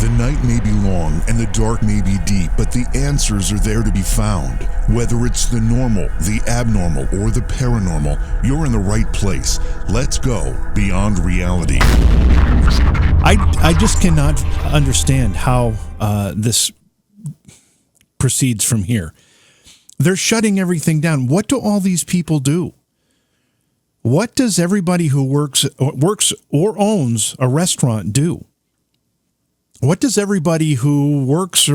The night may be long and the dark may be deep, but the answers are there to be found. Whether it's the normal, the abnormal, or the paranormal, you're in the right place. Let's go beyond reality. I just cannot understand how this proceeds from here. They're shutting everything down. What do all these people do? What does everybody who works or owns a restaurant do? What does everybody who works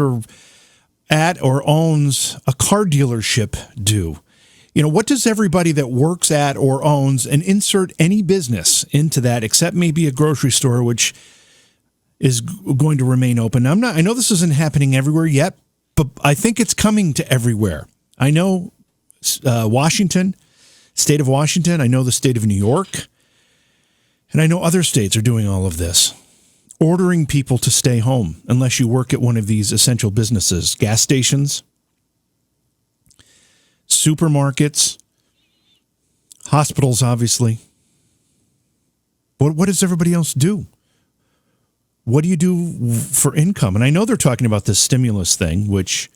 at or owns a car dealership do? What does everybody that works at or owns, and insert any business into that except maybe a grocery store, which is going to remain open. I know this isn't happening everywhere yet, but I think it's coming to everywhere. I know Washington, state of Washington. I know the state of New York. And I know other states are doing all of this, ordering people to stay home unless you work at one of these essential businesses, gas stations, supermarkets, hospitals, obviously. What does everybody else do? What do you do for income? And I know they're talking about this stimulus thing, which,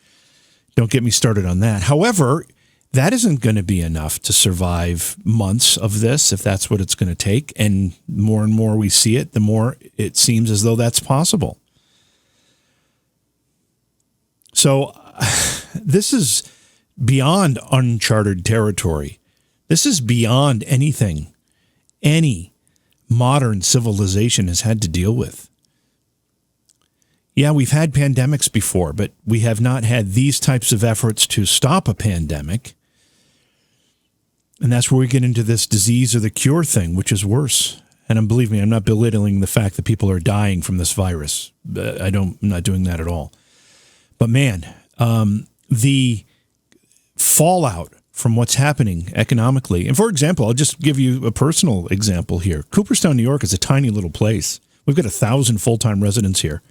don't get me started on that. However, that isn't going to be enough to survive months of this, if that's what it's going to take. And more we see it, the more it seems as though that's possible. So this is beyond uncharted territory. This is beyond anything any modern civilization has had to deal with. Yeah, we've had pandemics before, but we have not had these types of efforts to stop a pandemic. And that's where we get into this disease or the cure thing, which is worse. And believe me, I'm not belittling the fact that people are dying from this virus. I'm not doing that at all. But man, the fallout from what's happening economically. And for example, I'll just give you a personal example here. Cooperstown, New York is a tiny little place. We've got 1,000 full-time residents here.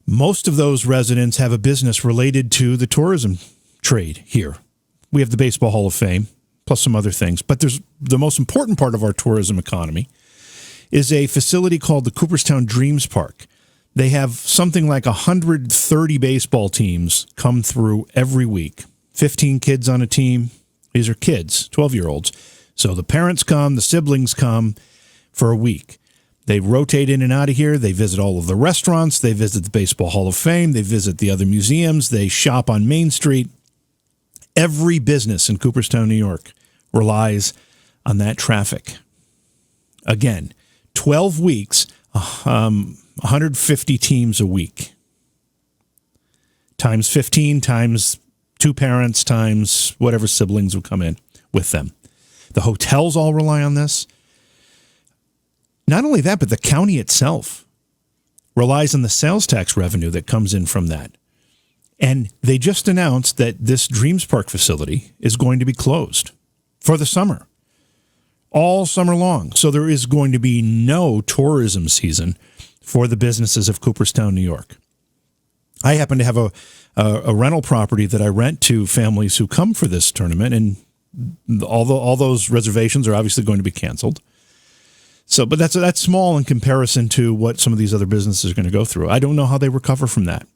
Most of those residents have a business related to the tourism trade here. We have the Baseball Hall of Fame, plus some other things. But there's the most important part of our tourism economy is a facility called the Cooperstown Dreams Park. They have something like 130 baseball teams come through every week. 15 kids on a team. These are kids, 12-year-olds. So the parents come, the siblings come for a week. They rotate in and out of here. They visit all of the restaurants. They visit the Baseball Hall of Fame. They visit the other museums. They shop on Main Street. Every business in Cooperstown, New York relies on that traffic. Again, 12 weeks, 150 teams a week. Times 15, times 2 parents, times whatever siblings would come in with them. The hotels all rely on this. Not only that, but the county itself relies on the sales tax revenue that comes in from that. And they just announced that this Dreams Park facility is going to be closed for the summer, all summer long. So there is going to be no tourism season for the businesses of Cooperstown, New York. I happen to have a rental property that I rent to families who come for this tournament, and all those reservations are obviously going to be canceled. So, but that's small in comparison to what some of these other businesses are going to go through. I don't know how they recover from that.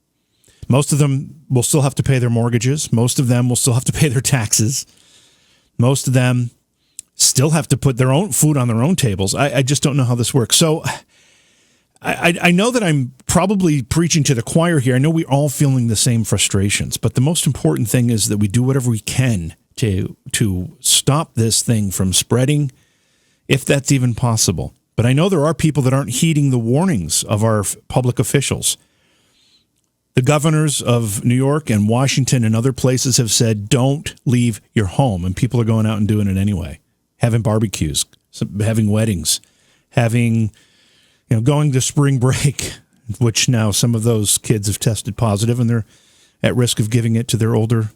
Most of them will still have to pay their mortgages. Most of them will still have to pay their taxes. Most of them still have to put their own food on their own tables. I just don't know how this works. So I know that I'm probably preaching to the choir here. I know we're all feeling the same frustrations, but the most important thing is that we do whatever we can to stop this thing from spreading, if that's even possible. But I know there are people that aren't heeding the warnings of our public officials. The governors of New York and Washington and other places have said, don't leave your home. And people are going out and doing it anyway. Having barbecues, having weddings, going to spring break, which now some of those kids have tested positive and they're at risk of giving it to their older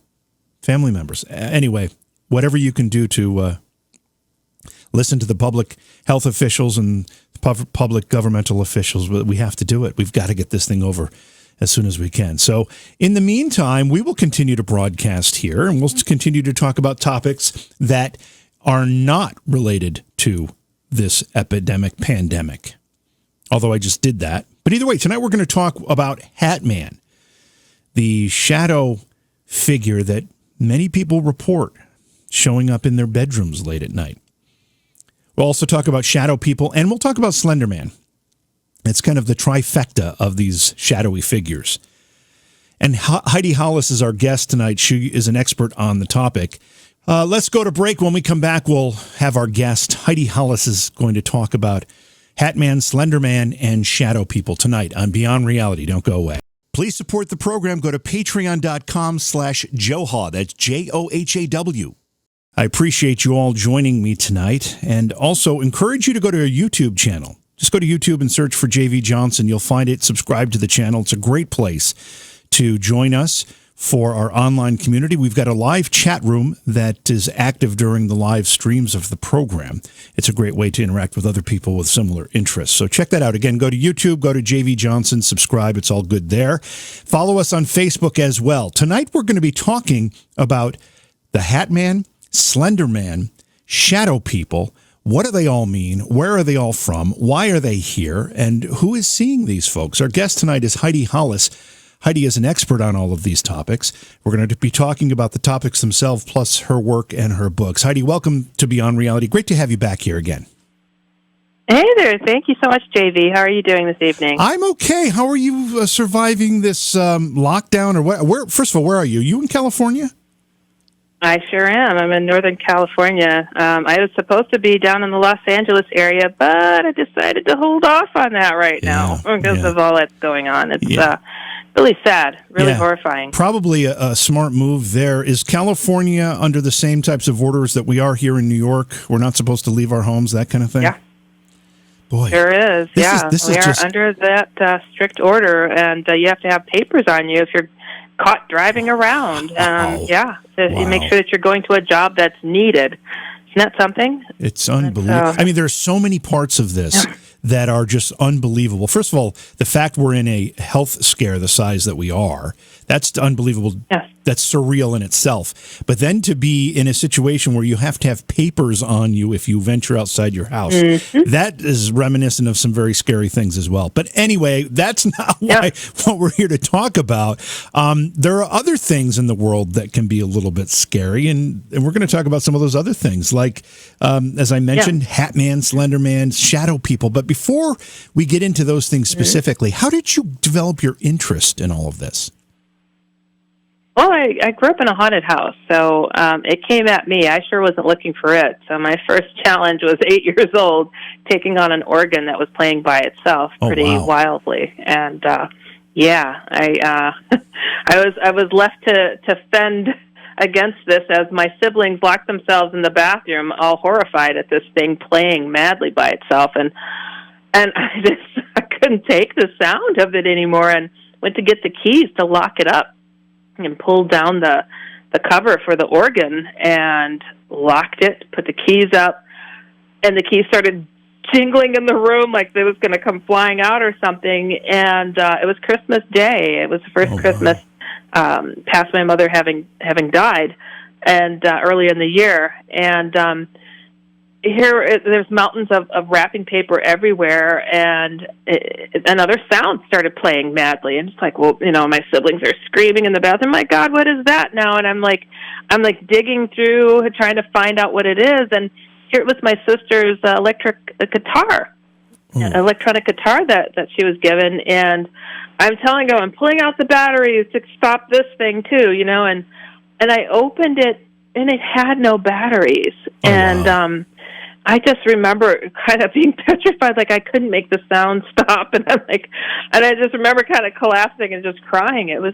family members. Anyway, whatever you can do to listen to the public health officials and public governmental officials, we have to do it. We've got to get this thing over as soon as we can. So in the meantime, we will continue to broadcast here, and we'll continue to talk about topics that are not related to this pandemic. although I just did that. But either way, tonight we're going to talk about Hat Man, the shadow figure that many people report showing up in their bedrooms late at night. We'll also talk about shadow people, and we'll talk about Slender Man. It's kind of the trifecta of these shadowy figures. And Heidi Hollis is our guest tonight. She is an expert on the topic. Let's go to break. When we come back, we'll have our guest. Heidi Hollis is going to talk about Hat Man, Slender Man, and shadow people tonight on Beyond Reality. Don't go away. Please support the program. Go to patreon.com/Johaw. That's JOHAW. I appreciate you all joining me tonight, and also encourage you to go to our YouTube channel. Just go to YouTube and search for JV Johnson. You'll find it. Subscribe to the channel. It's a great place to join us for our online community. We've got a live chat room that is active during the live streams of the program. It's a great way to interact with other people with similar interests. So check that out. Again, go to YouTube, go to JV Johnson, subscribe. It's all good there. Follow us on Facebook as well. Tonight, we're going to be talking about the Hat Man, Slender Man, shadow people. What do they all mean? Where are they all from? Why are they here? And who is seeing these folks? Our guest tonight is Heidi Hollis. Heidi is an expert on all of these topics. We're going to be talking about the topics themselves, plus her work and her books. Heidi, welcome to Beyond Reality. Great to have you back here again. Hey there. Thank you so much, JV. How are you doing this evening? I'm okay. How are you surviving this lockdown? Or where? First of all, where are you? You in California? I sure am. I'm in Northern California. I was supposed to be down in the Los Angeles area, but I decided to hold off on that right now because of all that's going on. It's really sad, really horrifying. Probably a smart move there. Is California under the same types of orders that we are here in New York? We're not supposed to leave our homes, that kind of thing? Yeah. Boy. Sure is, We are under that strict order, and you have to have papers on you if you're caught driving around. You make sure that you're going to a job that's needed. Isn't that something? It's unbelievable. I mean, there are so many parts of this that are just unbelievable. First of all, the fact we're in a health scare the size that we are, that's unbelievable. Yes. That's surreal in itself. But then to be in a situation where you have to have papers on you if you venture outside your house, that is reminiscent of some very scary things as well. But anyway, that's not what we're here to talk about. There are other things in the world that can be a little bit scary, and we're going to talk about some of those other things, like, as I mentioned, Hat Man, Slender Man, shadow people. But before we get into those things specifically, how did you develop your interest in all of this? Well, I grew up in a haunted house, so it came at me. I sure wasn't looking for it. So my first challenge was 8 years old, taking on an organ that was playing by itself pretty wildly. And I was left to fend against this as my siblings locked themselves in the bathroom, all horrified at this thing playing madly by itself. And I couldn't take the sound of it anymore, and went to get the keys to lock it up, and pulled down the cover for the organ and locked it, put the keys up, and the keys started jingling in the room like they was going to come flying out or something. And it was Christmas Day. It was the first Christmas past my mother having died, and earlier in the year. And there's mountains of wrapping paper everywhere, and another sound started playing madly. And it's like, well, my siblings are screaming in the bathroom. My God, what is that now? And I'm like digging through, trying to find out what it is. And here it was my sister's electronic guitar that she was given. And I'm telling her, I'm pulling out the batteries to stop this thing too, and I opened it, and it had no batteries. I just remember kind of being petrified, like I couldn't make the sound stop, and I just remember kind of collapsing and just crying. It was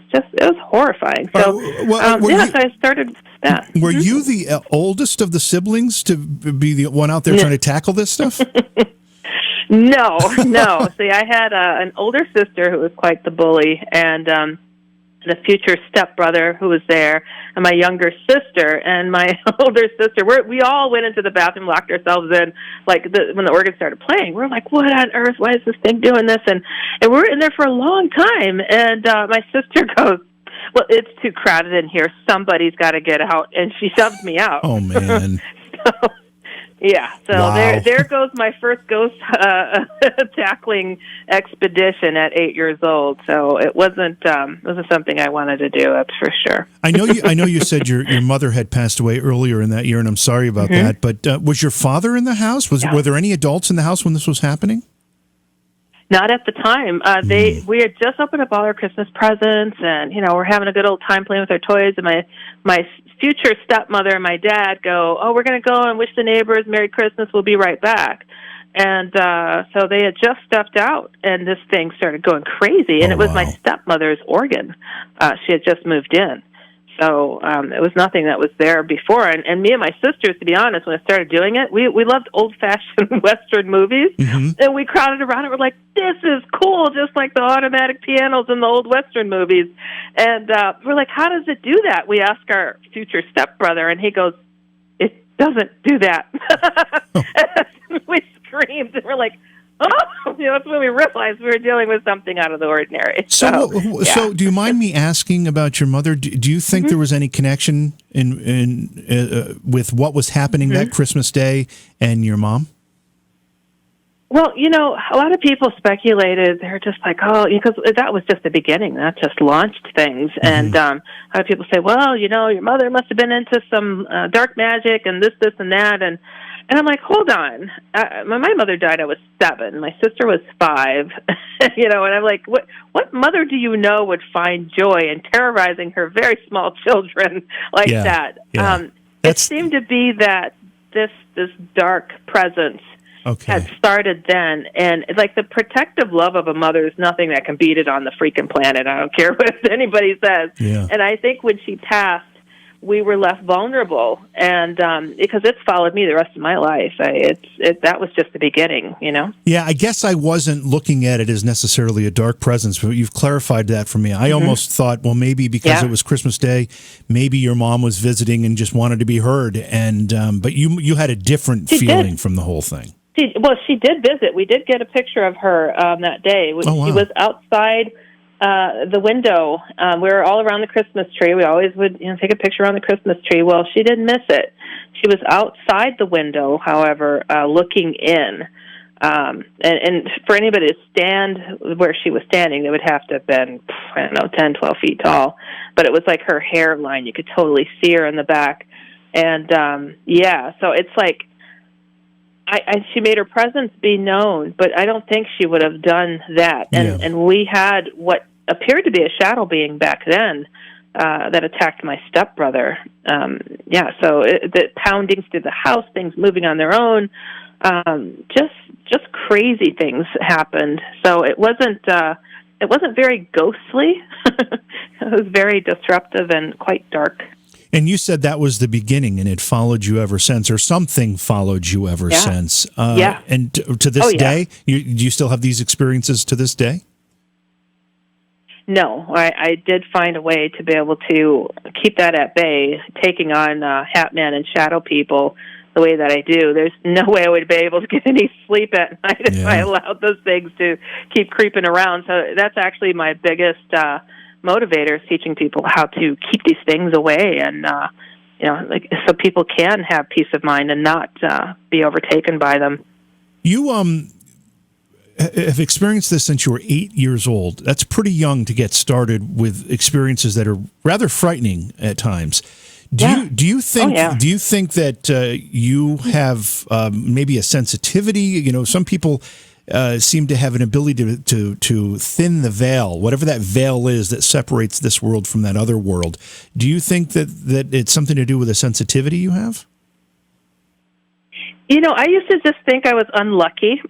horrifying. So, so I started. Were you the oldest of the siblings to be the one out there trying to tackle this stuff? No. See, I had an older sister who was quite the bully, and the future stepbrother who was there, and my younger sister and my older sister. We all went into the bathroom, locked ourselves in, when the organ started playing. We're like, what on earth? Why is this thing doing this? And we're in there for a long time. And my sister goes, well, it's too crowded in here. Somebody's got to get out. And she shoved me out. Oh, man. Yeah, so Wow. there goes my first ghost tackling expedition at 8 years old. So it wasn't something I wanted to do. That's for sure. I know you said your mother had passed away earlier in that year, and I'm sorry about that. But was your father in the house? Were there any adults in the house when this was happening? Not at the time. We had just opened up all our Christmas presents, and we're having a good old time playing with our toys. And my future stepmother and my dad go, "Oh, we're going to go and wish the neighbors Merry Christmas. We'll be right back." And so they had just stepped out, and this thing started going crazy. And it was my stepmother's organ. She had just moved in. So it was nothing that was there before. And me and my sisters, to be honest, when I started doing it, we loved old-fashioned Western movies. And we crowded around and we're like, this is cool, just like the automatic pianos in the old Western movies. And we're like, how does it do that? We asked our future stepbrother, and he goes, it doesn't do that. We screamed, and we're like, oh, that's when we realized we were dealing with something out of the ordinary. So do you mind me asking about your mother? Do you think there was any connection with what was happening that Christmas Day and your mom? Well, a lot of people speculated. They're just like, oh, because that was just the beginning. That just launched things. And a lot of people say, well, your mother must have been into some dark magic and this, and that. And I'm like, hold on. My mother died. I was 7. My sister was 5. And I'm like, what mother do you know would find joy in terrorizing her very small children like that? Yeah. It seemed to be that this dark presence had started then, and like the protective love of a mother is nothing that can beat it on the freaking planet. I don't care what anybody says. Yeah. And I think when she passed, we were less vulnerable, and because it's followed me the rest of my life. That was just the beginning, Yeah, I guess I wasn't looking at it as necessarily a dark presence, but you've clarified that for me. I almost thought, well, maybe because it was Christmas Day, maybe your mom was visiting and just wanted to be heard, and but you had a different feeling from the whole thing. She did visit. We did get a picture of her that day. She was outside the window. We were all around the Christmas tree. We always would take a picture on the Christmas tree. Well, she didn't miss it. She was outside the window, however, looking in. And for anybody to stand where she was standing, they would have to have been, 10, 12 feet tall. But it was like her hairline. You could totally see her in the back. And, so it's like, she made her presence be known, but I don't think she would have done that. And we had what appeared to be a shadow being back then that attacked my stepbrother. So the poundings through the house, things moving on their own, just crazy things happened. So it wasn't very ghostly. It was very disruptive and quite dark. And you said that was the beginning, and it followed you ever since, or something followed you ever since. And to this day, do you still have these experiences to this day? No, I did find a way to be able to keep that at bay, taking on Hat Man and Shadow People the way that I do. There's no way I would be able to get any sleep at night if I allowed those things to keep creeping around. So that's actually my biggest motivators, teaching people how to keep these things away, and so people can have peace of mind and not be overtaken by them. You have experienced this since you were 8 years old. That's pretty young to get started with experiences that are rather frightening at times. Do you think that you have maybe a sensitivity? Some people seem to have an ability to thin the veil, whatever that veil is that separates this world from that other world. Do you think that it's something to do with a sensitivity you have? I used to just think I was unlucky.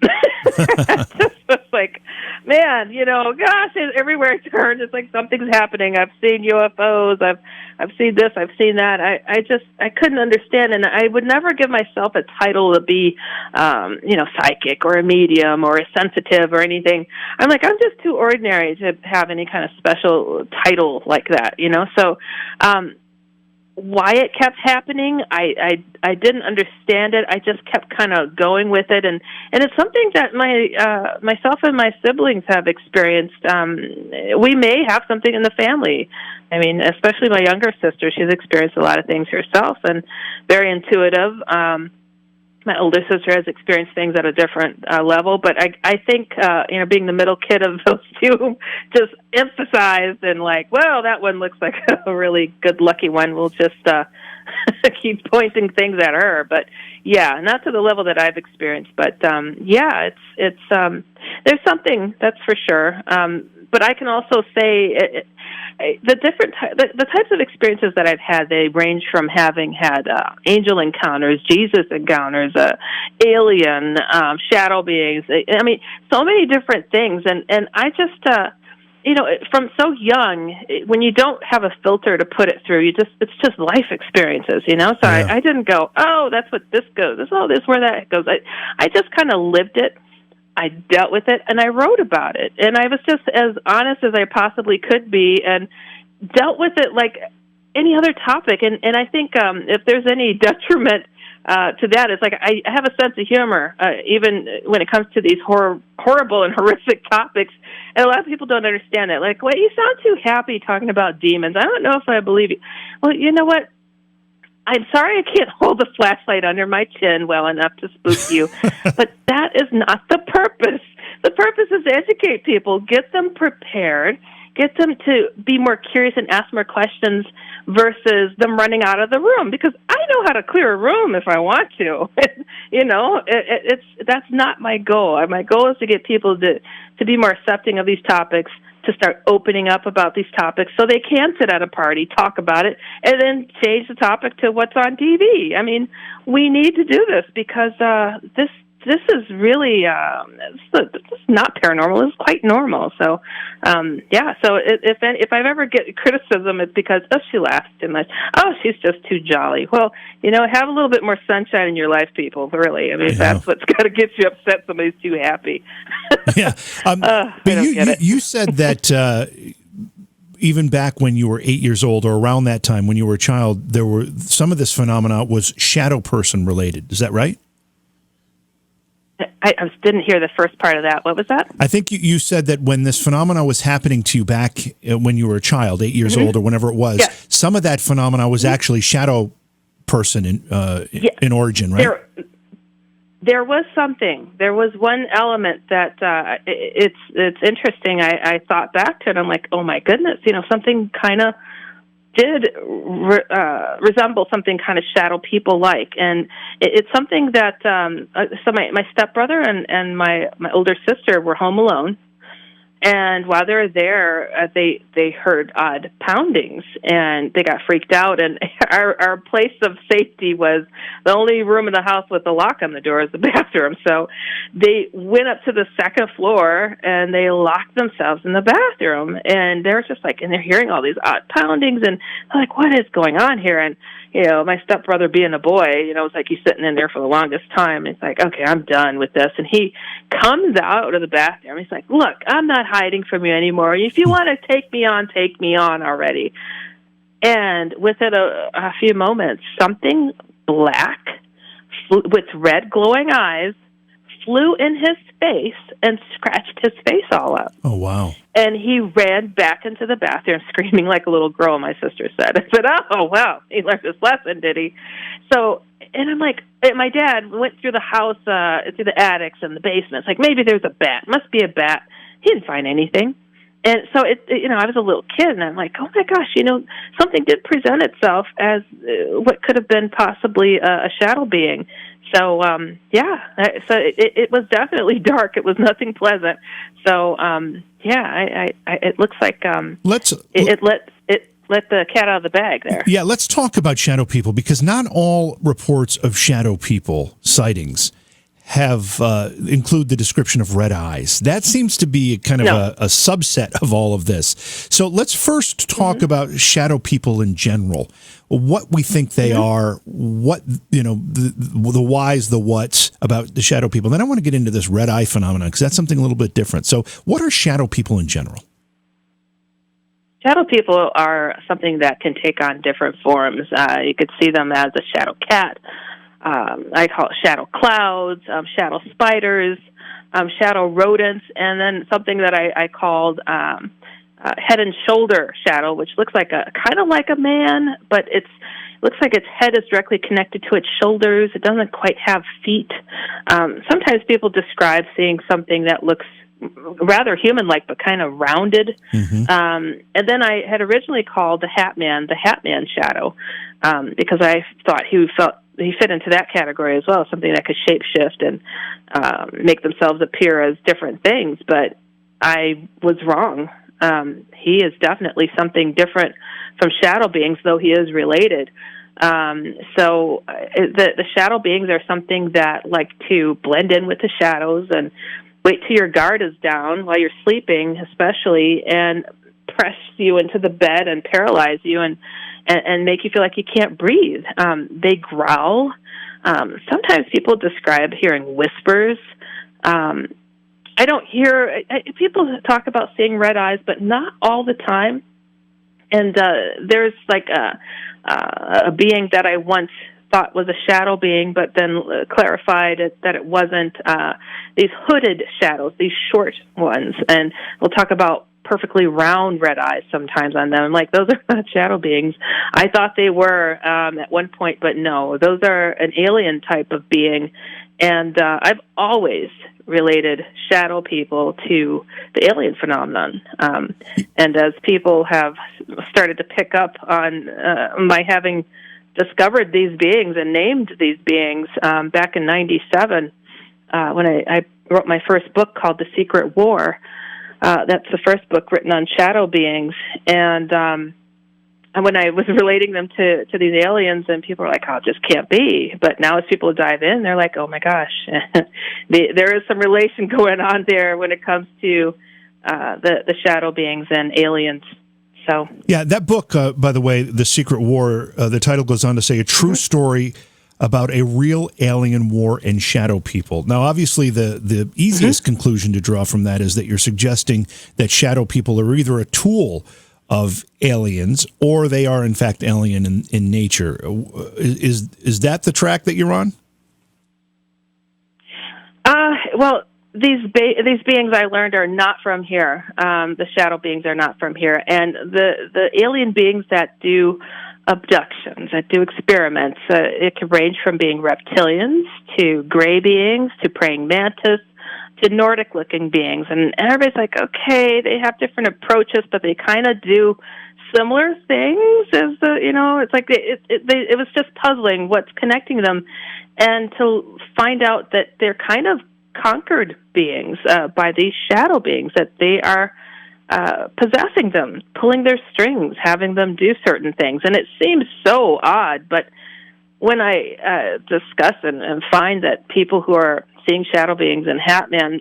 Just was like, man, gosh, everywhere I turn, it's like something's happening. I've seen UFOs. I've seen this. I've seen that. I couldn't understand, and I would never give myself a title to be, psychic or a medium or a sensitive or anything. I'm just too ordinary to have any kind of special title like that, So, why it kept happening, I didn't understand it. I just kept kind of going with it, and it's something that myself and my siblings have experienced. We may have something in the family. I mean, especially my younger sister, she's experienced a lot of things herself and very intuitive. my older sister has experienced things at a different level, but I think being the middle kid of those two, just emphasized and like, well, that one looks like a really good lucky one. We'll just keep pointing things at her. But yeah, not to the level that I've experienced, but it's there's something, that's for sure. But I can also say the types of experiences that I've had, they range from having had angel encounters, Jesus encounters, alien, shadow beings. I mean, so many different things. And I just, from so young, when you don't have a filter to put it through, it's just life experiences, So yeah. I didn't go, oh, that's what this goes. Oh, this where that goes. I just kind of lived it. I dealt with it, and I wrote about it. And I was just as honest as I possibly could be and dealt with it like any other topic. And I think if there's any detriment to that, it's like I have a sense of humor, even when it comes to these horrible and horrific topics. And a lot of people don't understand that. Like, well, you sound too happy talking about demons. I don't know if I believe you. Well, you know what? I'm sorry I can't hold the flashlight under my chin well enough to spook you, but that is not the purpose. The purpose is to educate people, get them prepared, get them to be more curious and ask more questions versus them running out of the room, because I know how to clear a room if I want to. That's not my goal. My goal is to get people to be more accepting of these topics, to start opening up about these topics so they can sit at a party, talk about it, and then change the topic to what's on TV. I mean, we need to do this because this is really this is not paranormal. It's quite normal. So, So if I've ever get criticism, it's because she laughs too much. Oh, she's just too jolly. Well, have a little bit more sunshine in your life, people. Really, I mean, that's what's got to get you upset. Somebody's too happy. Yeah, but you said that. Even back when you were 8 years old, or around that time when you were a child, there were some of this phenomena was shadow person related. Is that right? I didn't hear the first part of that. What was that? I think you said that when this phenomena was happening to you back when you were a child, 8 years old or whenever it was, some of that phenomena was actually shadow person in origin, right? There was something. There was one element that it's interesting. I thought back to it. I'm like, oh my goodness, something kind of did resemble something kind of shadow people like, and it's something that so my stepbrother and my older sister were home alone, and while they were there, they heard odd poundings, and they got freaked out. And our place of safety was the only room in the house with a lock on the door is the bathroom. So they went up to the second floor and they locked themselves in the bathroom. And they're just like, and they're hearing all these odd poundings, and they're like, what is going on here? And my stepbrother, being a boy, it's like he's sitting in there for the longest time. It's like, okay, I'm done with this. And he comes out of the bathroom. He's like, look, I'm not hiding from you anymore. If you want to take me on already. And within a few moments, something black with red glowing eyes flew in his face and scratched his face all up. Oh, wow. And he ran back into the bathroom screaming like a little girl, my sister said. I said, oh, wow, he learned his lesson, did he? So, and I'm like, my dad went through the house, through the attics and the basement. It's like, maybe there's a bat. Must be a bat. He didn't find anything. And so, I was a little kid, and I'm like, oh, my gosh, something did present itself as what could have been possibly a shadow being. So, so it was definitely dark. It was nothing pleasant. So, it looks like it let the cat out of the bag there. Yeah, let's talk about shadow people, because not all reports of shadow people sightings have include the description of red eyes. That seems to be kind of a subset of all of this. So let's first talk about shadow people in general. What we think they are, what the whys, the whats about the shadow people. Then I want to get into this red eye phenomenon, because that's something a little bit different. So what are shadow people in general? Shadow people are something that can take on different forms. You could see them as a shadow cat. I call it shadow clouds, shadow spiders, shadow rodents, and then something that I called head and shoulder shadow, which looks like kind of like a man, but it's looks like its head is directly connected to its shoulders. It doesn't quite have feet. Sometimes people describe seeing something that looks rather human-like, but kind of rounded. And then I had originally called the Hat Man Shadow, because I thought he fit into that category as well, something that could shapeshift and make themselves appear as different things. But I was wrong. He is definitely something different from shadow beings, though he is related. So the shadow beings are something that like to blend in with the shadows and wait till your guard is down while you're sleeping, especially, and press you into the bed and paralyze you and make you feel like you can't breathe. They growl. Sometimes people describe hearing whispers. I don't hear people talk about seeing red eyes, but not all the time. And there's like a being that I once thought was a shadow being, but then clarified that it wasn't. These hooded shadows, these short ones, and we'll talk about perfectly round red eyes sometimes on them. I'm like, those are not shadow beings. I thought they were at one point, but no, those are an alien type of being. And I've always related shadow people to the alien phenomenon. And as people have started to pick up on my having discovered these beings and named these beings back in 97, when I wrote my first book called The Secret War. That's the first book written on shadow beings. And when I was relating them to these aliens, and people were like, oh, it just can't be. But now as people dive in, they're like, oh, my gosh, there is some relation going on there when it comes to the shadow beings and aliens. So yeah, that book, by the way, The Secret War, the title goes on to say a true story about a real alien war and shadow people. Now, obviously, the easiest conclusion to draw from that is that you're suggesting that shadow people are either a tool of aliens or they are, in fact, alien in nature. Is that the track that you're on? Well, these beings I learned are not from here. The shadow beings are not from here. And the alien beings that do abductions, that do experiments, it can range from being reptilians to gray beings to praying mantis to Nordic-looking beings. And everybody's like, okay, they have different approaches, but they kind of do similar things. It's like it was just puzzling what's connecting them, and to find out that they're kind of conquered beings by these shadow beings, that they are possessing them, pulling their strings, having them do certain things. And it seems so odd, but when I discuss and find that people who are seeing shadow beings and Hat Man,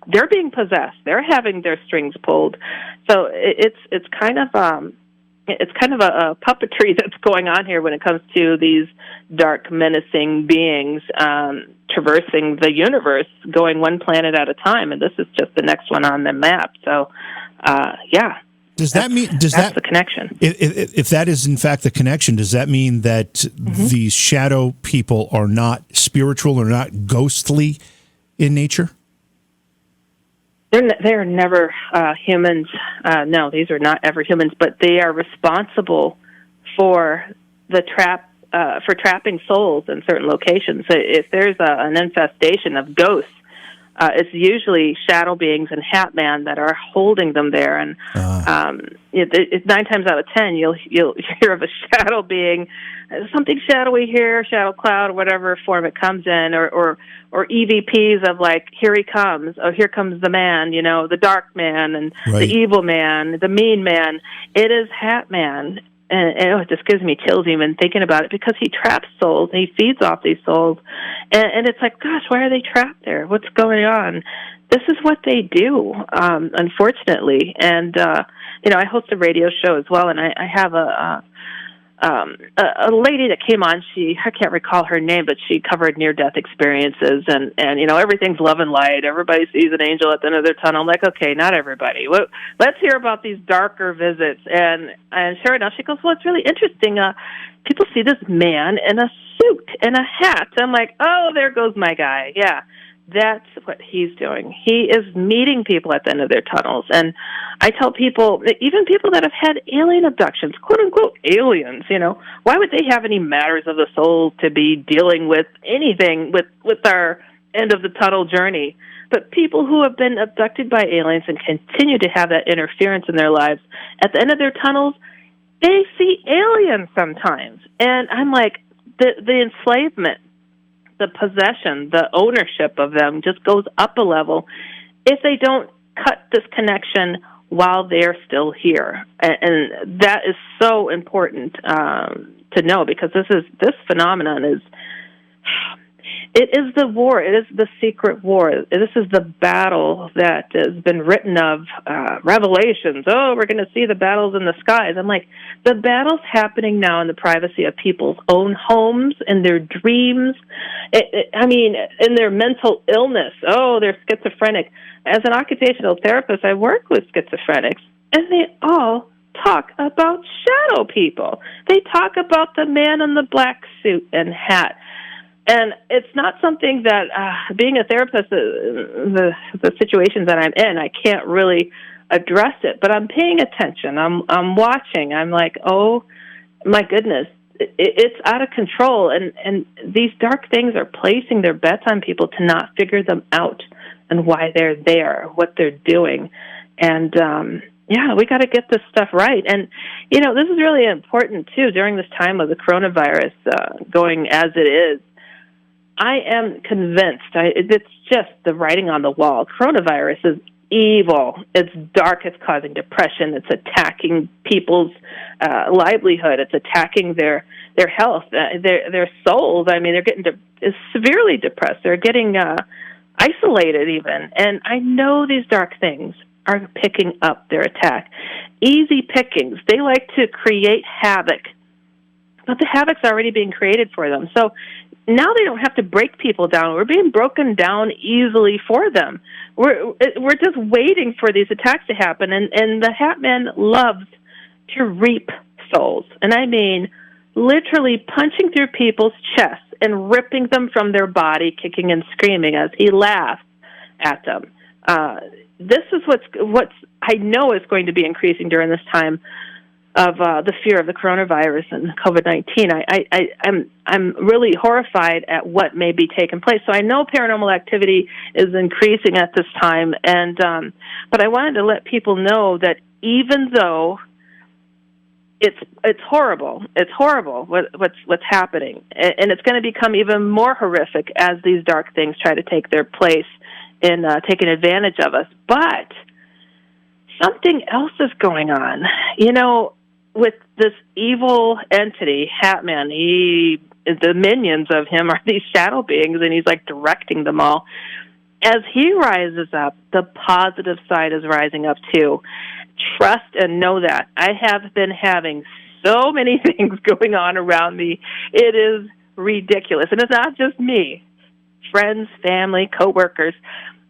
they're being possessed, they're having their strings pulled. So it's kind of a puppetry that's going on here when it comes to these dark, menacing beings traversing the universe, going one planet at a time, and this is just the next one on the map. So, yeah. That's the connection? If that is in fact the connection, does that mean that these shadow people are not spiritual or not ghostly in nature? They're never humans. No, these are not ever humans, but they are responsible for trapping souls in certain locations. So if there's an infestation of ghosts, it's usually shadow beings and Hat Man that are holding them there. And 9 times out of 10, you'll hear of a shadow being, something shadowy here, shadow cloud, whatever form it comes in, or EVPs of like, here he comes, oh, here comes the man, the dark man and the evil man, the mean man. It is Hat Man. And it just gives me chills even thinking about it, because he traps souls and he feeds off these souls. And it's like, gosh, why are they trapped there? What's going on? This is what they do, unfortunately. And, I host a radio show as well, and I have a lady that came on. I can't recall her name, but she covered near-death experiences, and everything's love and light. Everybody sees an angel at the end of their tunnel. I'm like, okay, not everybody. Well, let's hear about these darker visits. And sure enough, she goes, well, it's really interesting. People see this man in a suit and a hat. I'm like, oh, there goes my guy. Yeah. That's what he's doing. He is meeting people at the end of their tunnels. And I tell people, even people that have had alien abductions, quote-unquote aliens, why would they have any matters of the soul to be dealing with anything with our end-of-the-tunnel journey? But people who have been abducted by aliens and continue to have that interference in their lives, at the end of their tunnels, they see aliens sometimes. And I'm like, the enslavement, the possession, the ownership of them just goes up a level if they don't cut this connection while they're still here. And that is so important to know, because this phenomenon is the war. It is the secret war. This is the battle that has been written of, Revelations. Oh, we're going to see the battles in the skies. I'm like, the battle's happening now in the privacy of people's own homes, in their dreams, in their mental illness. Oh, they're schizophrenic. As an occupational therapist, I work with schizophrenics, and they all talk about shadow people. They talk about the man in the black suit and hat. And it's not something that, being a therapist, the situations that I'm in, I can't really address it. But I'm paying attention. I'm watching. I'm like, oh, my goodness, it's out of control. And these dark things are placing their bets on people to not figure them out and why they're there, what they're doing. And, we got to get this stuff right. And, this is really important, too, during this time of the coronavirus going as it is. I am convinced, it's just the writing on the wall. Coronavirus is evil. It's dark. It's causing depression. It's attacking people's livelihood. It's attacking their health, their souls. I mean, they're getting severely depressed. They're getting isolated even. And I know these dark things are picking up their attack. Easy pickings. They like to create havoc, but the havoc's already being created for them. So now they don't have to break people down. We're being broken down easily for them. We're just waiting for these attacks to happen, and the Hat Man loves to reap souls. And I mean literally punching through people's chests and ripping them from their body, kicking and screaming as he laughs at them. This is what's I know is going to be increasing during this time of the fear of the coronavirus and COVID-19. I'm really horrified at what may be taking place. So I know paranormal activity is increasing at this time, and but I wanted to let people know that even though it's horrible, what's happening, and it's going to become even more horrific as these dark things try to take their place in taking advantage of us. But something else is going on. With this evil entity, Hat Man, the minions of him are these shadow beings, and he's like directing them all. As he rises up, the positive side is rising up too. Trust and know that. I have been having so many things going on around me. It is ridiculous. And it's not just me. Friends, family, coworkers,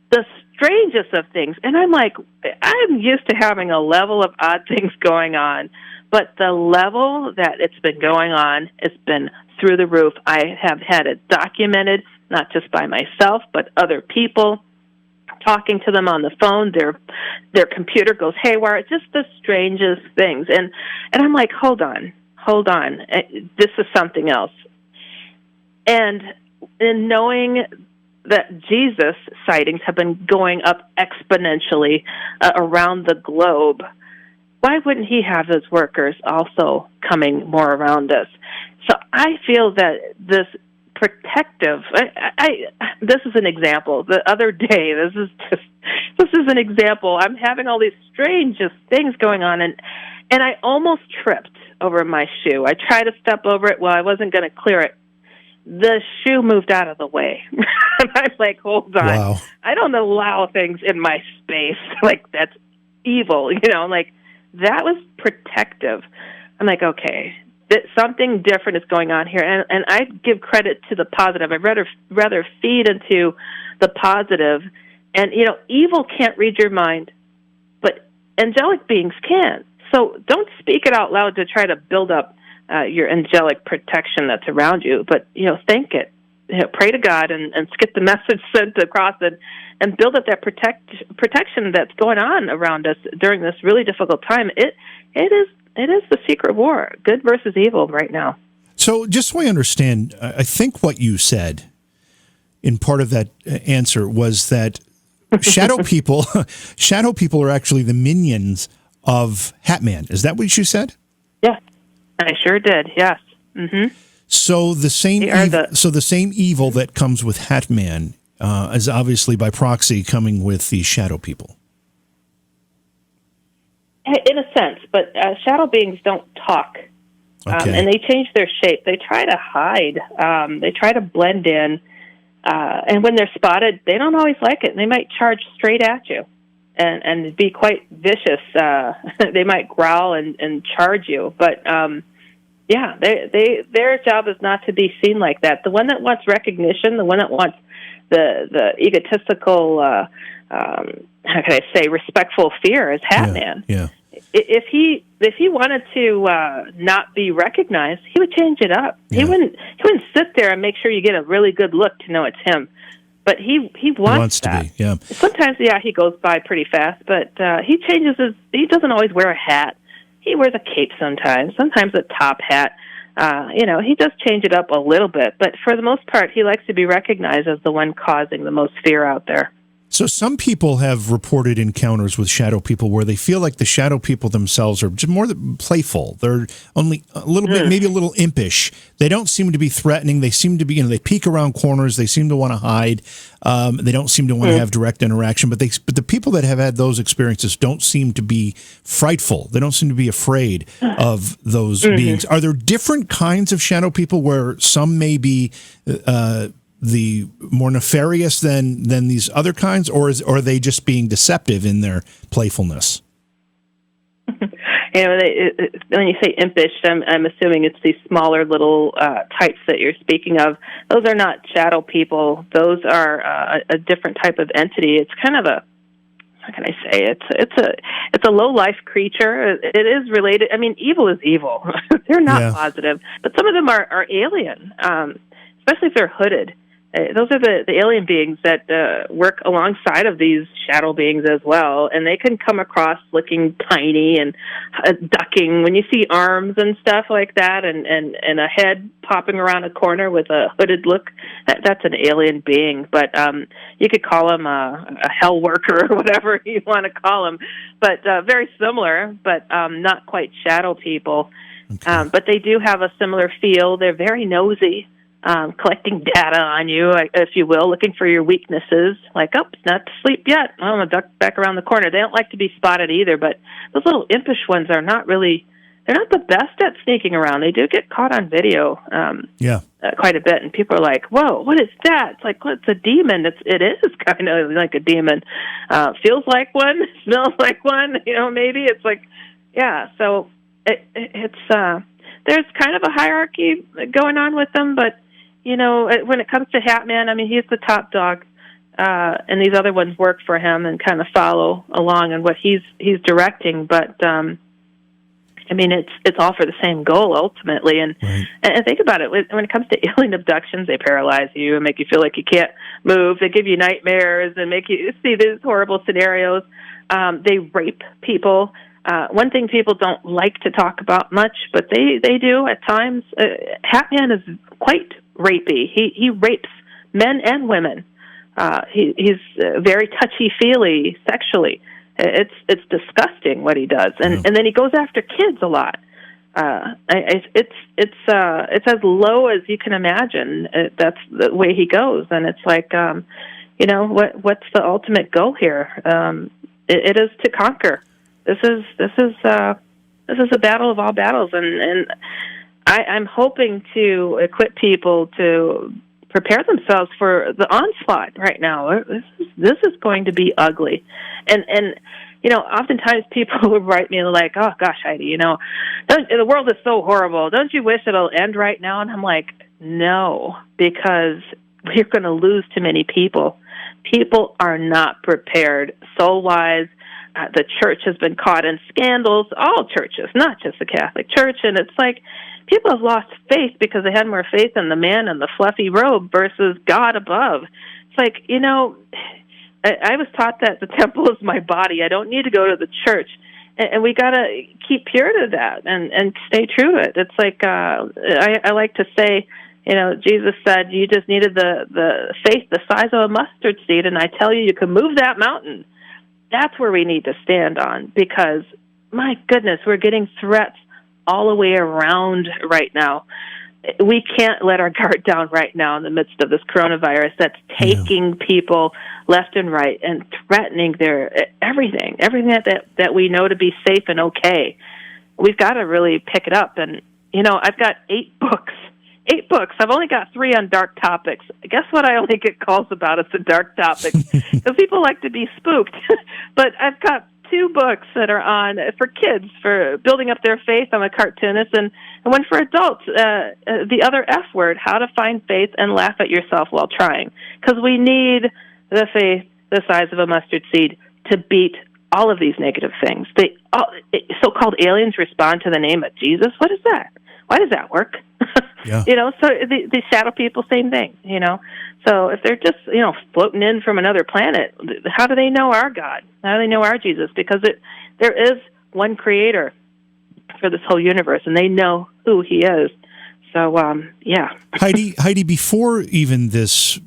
the strangest of things. And I'm like, I'm used to having a level of odd things going on. But the level that it's been going on, it's been through the roof. I have had it documented, not just by myself, but other people, talking to them on the phone. Their computer goes haywire. It's just the strangest things. And I'm like, hold on. This is something else. And in knowing that Jesus sightings have been going up exponentially around the globe, why wouldn't he have his workers also coming more around us? So I feel that this protective, this is an example. The other day, this is an example. I'm having all these strangest things going on, and I almost tripped over my shoe. I tried to step over it. Well, I wasn't going to clear it. The shoe moved out of the way. And I'm like, hold on. Wow. I don't allow things in my space. Like, that's evil, like, that was protective. I'm like, okay, something different is going on here. And I give credit to the positive. I'd rather feed into the positive. And, evil can't read your mind, but angelic beings can. So don't speak it out loud to try to build up your angelic protection that's around you, but, think it. pray to God and get the message sent across and build up that protection that's going on around us during this really difficult time. It is the secret war, good versus evil right now. So just so I understand, I think what you said in part of that answer was that shadow people are actually the minions of Hat-Man. Is that what you said? Yeah, I sure did. Yes. Mm-hmm. So the same evil that comes with Hat-Man is obviously by proxy coming with the shadow people. In a sense, but shadow beings don't talk, and they change their shape. They try to hide. They try to blend in, and when they're spotted, they don't always like it. And they might charge straight at you, and be quite vicious. They might growl and charge you, but their job is not to be seen like that. The one that wants recognition, the one that wants the egotistical, how can I say, respectful fear is Hat-Man. Yeah. If he wanted to not be recognized, he would change it up. Yeah. He wouldn't sit there and make sure you get a really good look to know it's him. But he wants that. To be. Yeah. Sometimes, he goes by pretty fast, but he changes he doesn't always wear a hat. He wears a cape sometimes a top hat. He does change it up a little bit, but for the most part, he likes to be recognized as the one causing the most fear out there. So some people have reported encounters with shadow people where they feel like the shadow people themselves are just more playful. They're only a little bit, maybe a little impish. They don't seem to be threatening. They seem to be, they peek around corners. They seem to want to hide. They don't seem to want to have direct interaction. But the people that have had those experiences don't seem to be frightful. They don't seem to be afraid of those beings. Are there different kinds of shadow people where some may be the more nefarious than these other kinds, or are they just being deceptive in their playfulness? When you say impish, I'm assuming it's these smaller little types that you're speaking of. Those are not shadow people. Those are a different type of entity. It's kind of how can I say? It's a low life creature. It is related. I mean, evil is evil. They're not positive, but some of them are alien, especially if they're hooded. Those are the alien beings that work alongside of these shadow beings as well, and they can come across looking tiny and ducking. When you see arms and stuff like that, and a head popping around a corner with a hooded look, that's an alien being. But you could call them a hell worker or whatever you want to call them, but very similar, but not quite shadow people. Okay. But they do have a similar feel. They're very nosy. Collecting data on you, if you will, looking for your weaknesses, like, it's not to sleep yet. I'm going to duck back around the corner. They don't like to be spotted either, but those little impish ones are not they're not the best at sneaking around. They do get caught on video quite a bit, and people are like, whoa, what is that? It's like, well, it's a demon. It is kind of like a demon. Feels like one, smells like one, maybe. It's like, so it's there's kind of a hierarchy going on with them, but when it comes to Hat-Man, I mean, he's the top dog, and these other ones work for him and kind of follow along in what he's directing. But I mean, it's all for the same goal ultimately. And think about it: when it comes to alien abductions, they paralyze you and make you feel like you can't move. They give you nightmares and make you see these horrible scenarios. They rape people. One thing people don't like to talk about much, but they do at times. Hat-Man is quite rapey. He rapes men and women. He's very touchy-feely sexually. It's disgusting what he does, and then he goes after kids a lot. It's as low as you can imagine. That's the way he goes, and it's like, what's the ultimate goal here? It is to conquer. This is a battle of all battles, and I'm hoping to equip people to prepare themselves for the onslaught right now. This is going to be ugly, and oftentimes people would write me like, "Oh gosh, Heidi, the world is so horrible. Don't you wish it'll end right now?" And I'm like, "No, because we're going to lose too many people. People are not prepared soul-wise, the church has been caught in scandals, all churches, not just the Catholic Church. And it's like people have lost faith because they had more faith in the man in the fluffy robe versus God above. It's like, I was taught that the temple is my body. I don't need to go to the church. And we got to keep pure to that and stay true to it. It's like, I like to say, Jesus said you just needed the faith the size of a mustard seed, and I tell you, you can move that mountain. That's where we need to stand on, because, my goodness, we're getting threats all the way around right now. We can't let our guard down right now in the midst of this coronavirus that's taking people left and right and threatening their everything that we know to be safe and okay. We've got to really pick it up. And, I've got 8 books. 8 books. I've only got 3 on dark topics. Guess what I only get calls about? It's the dark topics. Because people like to be spooked. But I've got 2 books that are on for kids, for building up their faith. I'm a cartoonist. And one for adults, the other F word, how to find faith and laugh at yourself while trying. Because we need the faith the size of a mustard seed to beat all of these negative things. So-called aliens respond to the name of Jesus. What is that? Why does that work? Yeah. So the shadow people, same thing, So if they're just, floating in from another planet, how do they know our God? How do they know our Jesus? Because there is one creator for this whole universe, and they know who he is. So, yeah. Heidi, before even this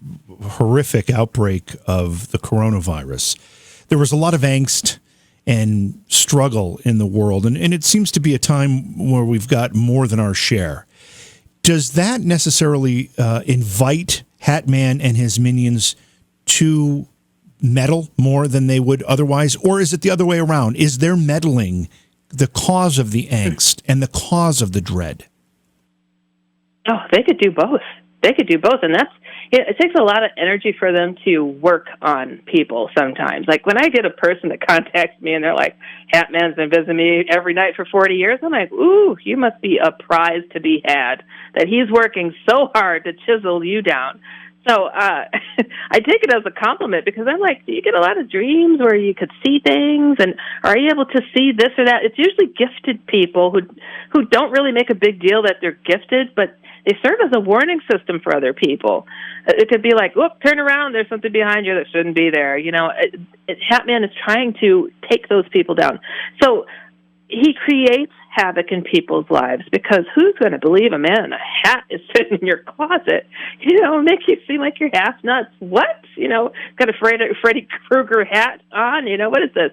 horrific outbreak of the coronavirus, there was a lot of angst and struggle in the world, and it seems to be a time where we've got more than our share. Does that necessarily invite Hatman and his minions to meddle more than they would otherwise, or is it the other way around? Is their meddling the cause of the angst and the cause of the dread? Oh, they could do both. And it takes a lot of energy for them to work on people sometimes. Like when I get a person that contacts me and they're like, Hatman's been visiting me every night for 40 years, I'm like, ooh, you must be a prize to be had, that he's working so hard to chisel you down. So I take it as a compliment, because I'm like, do you get a lot of dreams where you could see things, and are you able to see this or that? It's usually gifted people who don't really make a big deal that they're gifted, but they serve as a warning system for other people. It could be like, whoop, turn around, there's something behind you that shouldn't be there. Hatman is trying to take those people down. So he creates havoc in people's lives, because who's going to believe a man in a hat is sitting in your closet? Make you seem like you're half nuts. What? Got a Freddy Krueger hat on? What is this?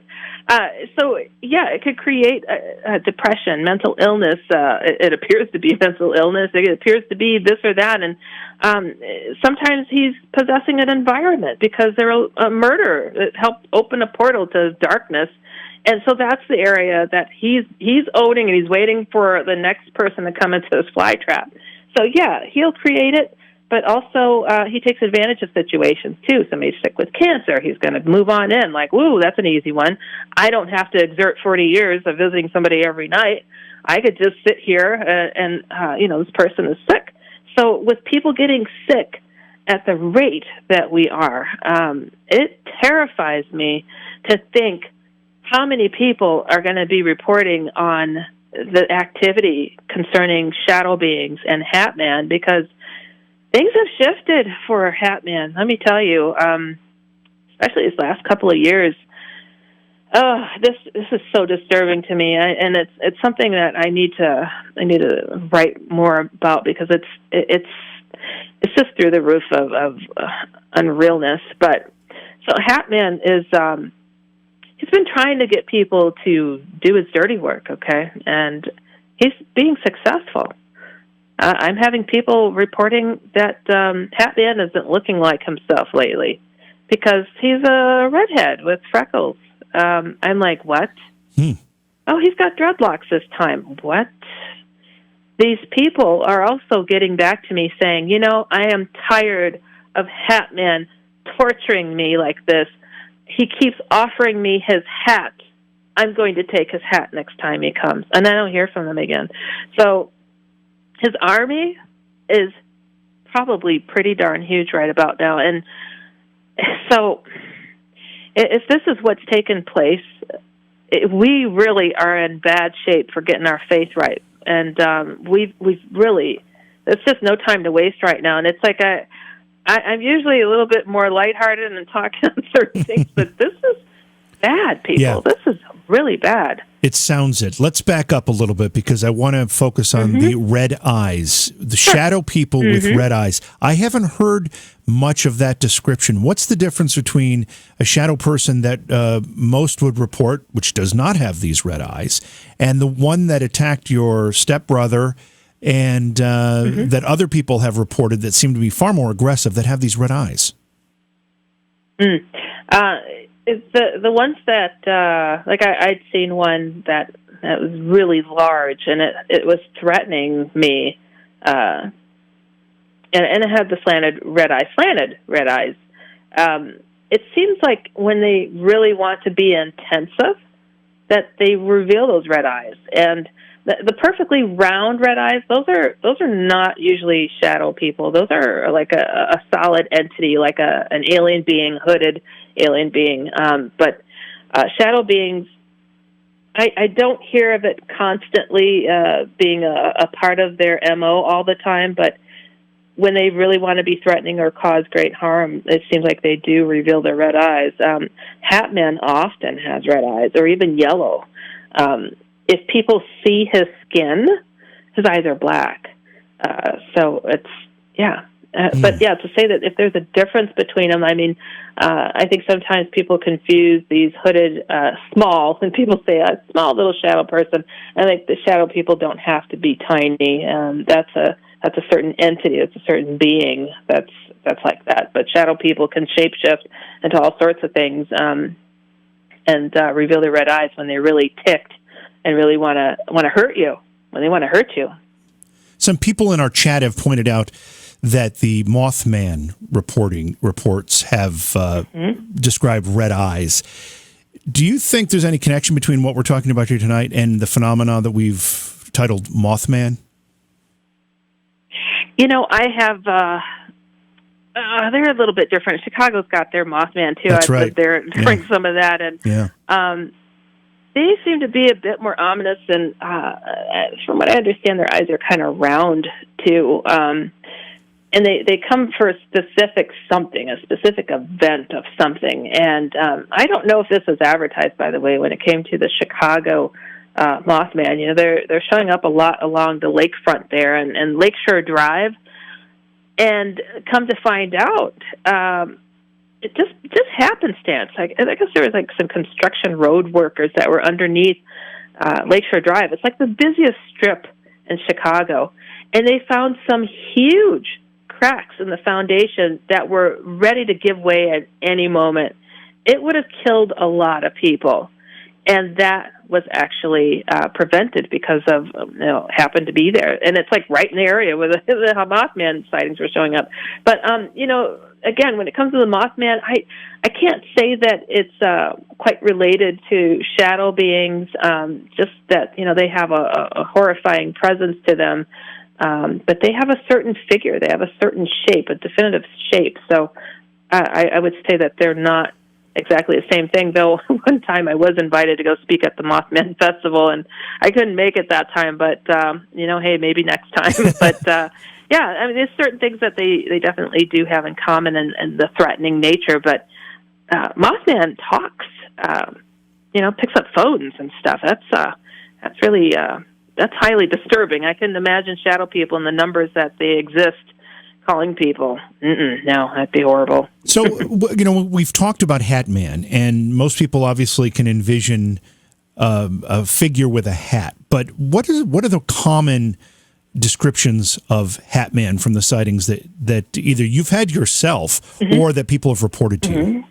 So, yeah, it could create a depression, mental illness. It appears to be mental illness. It appears to be this or that. And sometimes he's possessing an environment because they're a murder that helped open a portal to darkness. And so that's the area that he's owning, and he's waiting for the next person to come into his fly trap. So, yeah, he'll create it, but also he takes advantage of situations, too. Somebody's sick with cancer. He's going to move on in, like, woo, that's an easy one. I don't have to exert 40 years of visiting somebody every night. I could just sit here and this person is sick. So with people getting sick at the rate that we are, it terrifies me to think how many people are going to be reporting on the activity concerning shadow beings and Hatman, because things have shifted for Hatman. Let me tell you, especially these last couple of years. Oh, this is so disturbing to me, and it's something that I need to write more about, because it's just through the roof of unrealness. But so Hatman is. He's been trying to get people to do his dirty work, okay? And he's being successful. I'm having people reporting that Hatman isn't looking like himself lately because he's a redhead with freckles. I'm like, what? Oh, he's got dreadlocks this time. What? These people are also getting back to me saying, I am tired of Hatman torturing me like this. He keeps offering me his hat. I'm going to take his hat next time he comes. And I don't hear from him again. So his army is probably pretty darn huge right about now. And so if this is what's taken place, we really are in bad shape for getting our faith right. And we've really, there's just no time to waste right now. And it's like I'm usually a little bit more lighthearted and talking on certain things, but this is bad, people. Yeah. This is really bad. It sounds it. Let's back up a little bit because I want to focus on the red eyes, the shadow people with red eyes. I haven't heard much of that description. What's the difference between a shadow person that most would report, which does not have these red eyes, and the one that attacked your stepbrother and that other people have reported that seem to be far more aggressive that have these red eyes? It's the ones that I'd seen one that was really large, and it was threatening me, and it had the slanted red eyes. It seems like when they really want to be intensive, that they reveal those red eyes, and the perfectly round red eyes, those are not usually shadow people. Those are like a solid entity, like an alien being, hooded alien being. But shadow beings, I don't hear of it constantly being a part of their MO all the time, but when they really want to be threatening or cause great harm, it seems like they do reveal their red eyes. Hat Man often has red eyes, or even yellow. If people see his skin, his eyes are black. So it's, yeah. But yeah, to say that if there's a difference between them, I mean, I think sometimes people confuse these hooded, small, when people say a small little shadow person, I think the shadow people don't have to be tiny. That's a certain entity, it's a certain being that's like that. But shadow people can shapeshift into all sorts of things, and reveal their red eyes when they're really ticked and really want to hurt you, when they want to hurt you. Some people in our chat have pointed out that the Mothman reports have described red eyes. Do you think there's any connection between what we're talking about here tonight and the phenomena that we've titled Mothman? You know, I have. They're a little bit different. Chicago's got their Mothman too. That's I've right. lived there during some of that, and they seem to be a bit more ominous. And from what I understand, their eyes are kind of round too. And they come for a specific something, a specific event of something. And I don't know if this was advertised, by the way, when it came to the Chicago Mothman. You know, they're showing up a lot along the lakefront there and Lakeshore Drive. And come to find out, it just happenstance. I guess there was like some construction road workers that were underneath Lakeshore Drive. It's like the busiest strip in Chicago, and they found some huge cracks in the foundation that were ready to give way at any moment. It would have killed a lot of people, and that was actually prevented because of, happened to be there. And it's like right in the area where the Mothman sightings were showing up. But, again, when it comes to the Mothman, I can't say that it's quite related to shadow beings, just that, they have a horrifying presence to them. But they have a certain figure. They have a certain shape, a definitive shape. So I would say that they're not exactly the same thing, though. One time I was invited to go speak at the Mothman Festival, and I couldn't make it that time, but, hey, maybe next time. But, yeah, I mean, there's certain things that they definitely do have in common, and the threatening nature, but Mothman talks, picks up phones and stuff. That's really, that's highly disturbing. I couldn't imagine shadow people and the numbers that they exist calling people. No, that'd be horrible. So, we've talked about Hat Man, and most people obviously can envision a figure with a hat. But what are the common descriptions of Hat Man from the sightings that either you've had yourself or that people have reported to you?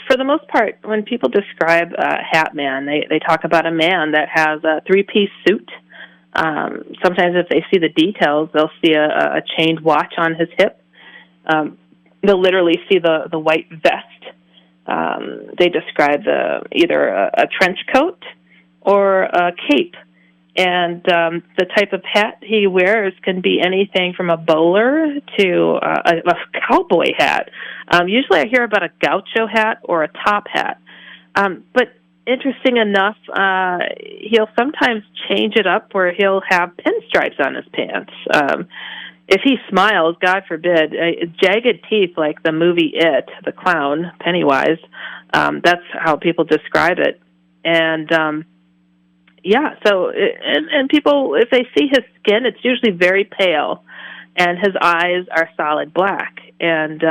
For the most part, when people describe Hat Man, they talk about a man that has a three-piece suit. Sometimes if they see the details, they'll see a chained watch on his hip. They'll literally see the white vest. They describe either a trench coat or a cape. And the type of hat he wears can be anything from a bowler to a cowboy hat. Usually I hear about a gaucho hat or a top hat. But interesting enough, he'll sometimes change it up where he'll have pinstripes on his pants. If he smiles, God forbid, jagged teeth like the movie It, the clown, Pennywise, that's how people describe it. And and people, if they see his skin, it's usually very pale, and his eyes are solid black. And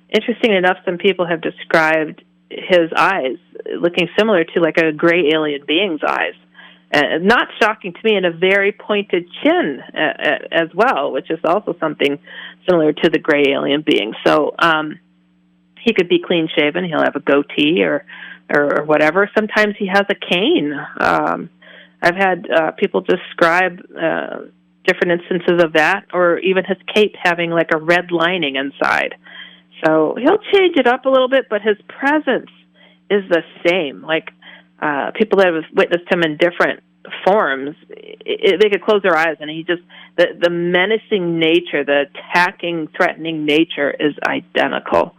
interesting enough, some people have described his eyes looking similar to like a gray alien being's eyes. Not shocking to me, and a very pointed chin as well, which is also something similar to the gray alien being. So he could be clean shaven. He'll have a goatee or whatever. Sometimes he has a cane. I've had people describe different instances of that, or even his cape having like a red lining inside. So he'll change it up a little bit, but his presence is the same. Like people that have witnessed him in different forms, they could close their eyes, and he just the menacing nature, the attacking, threatening nature is identical.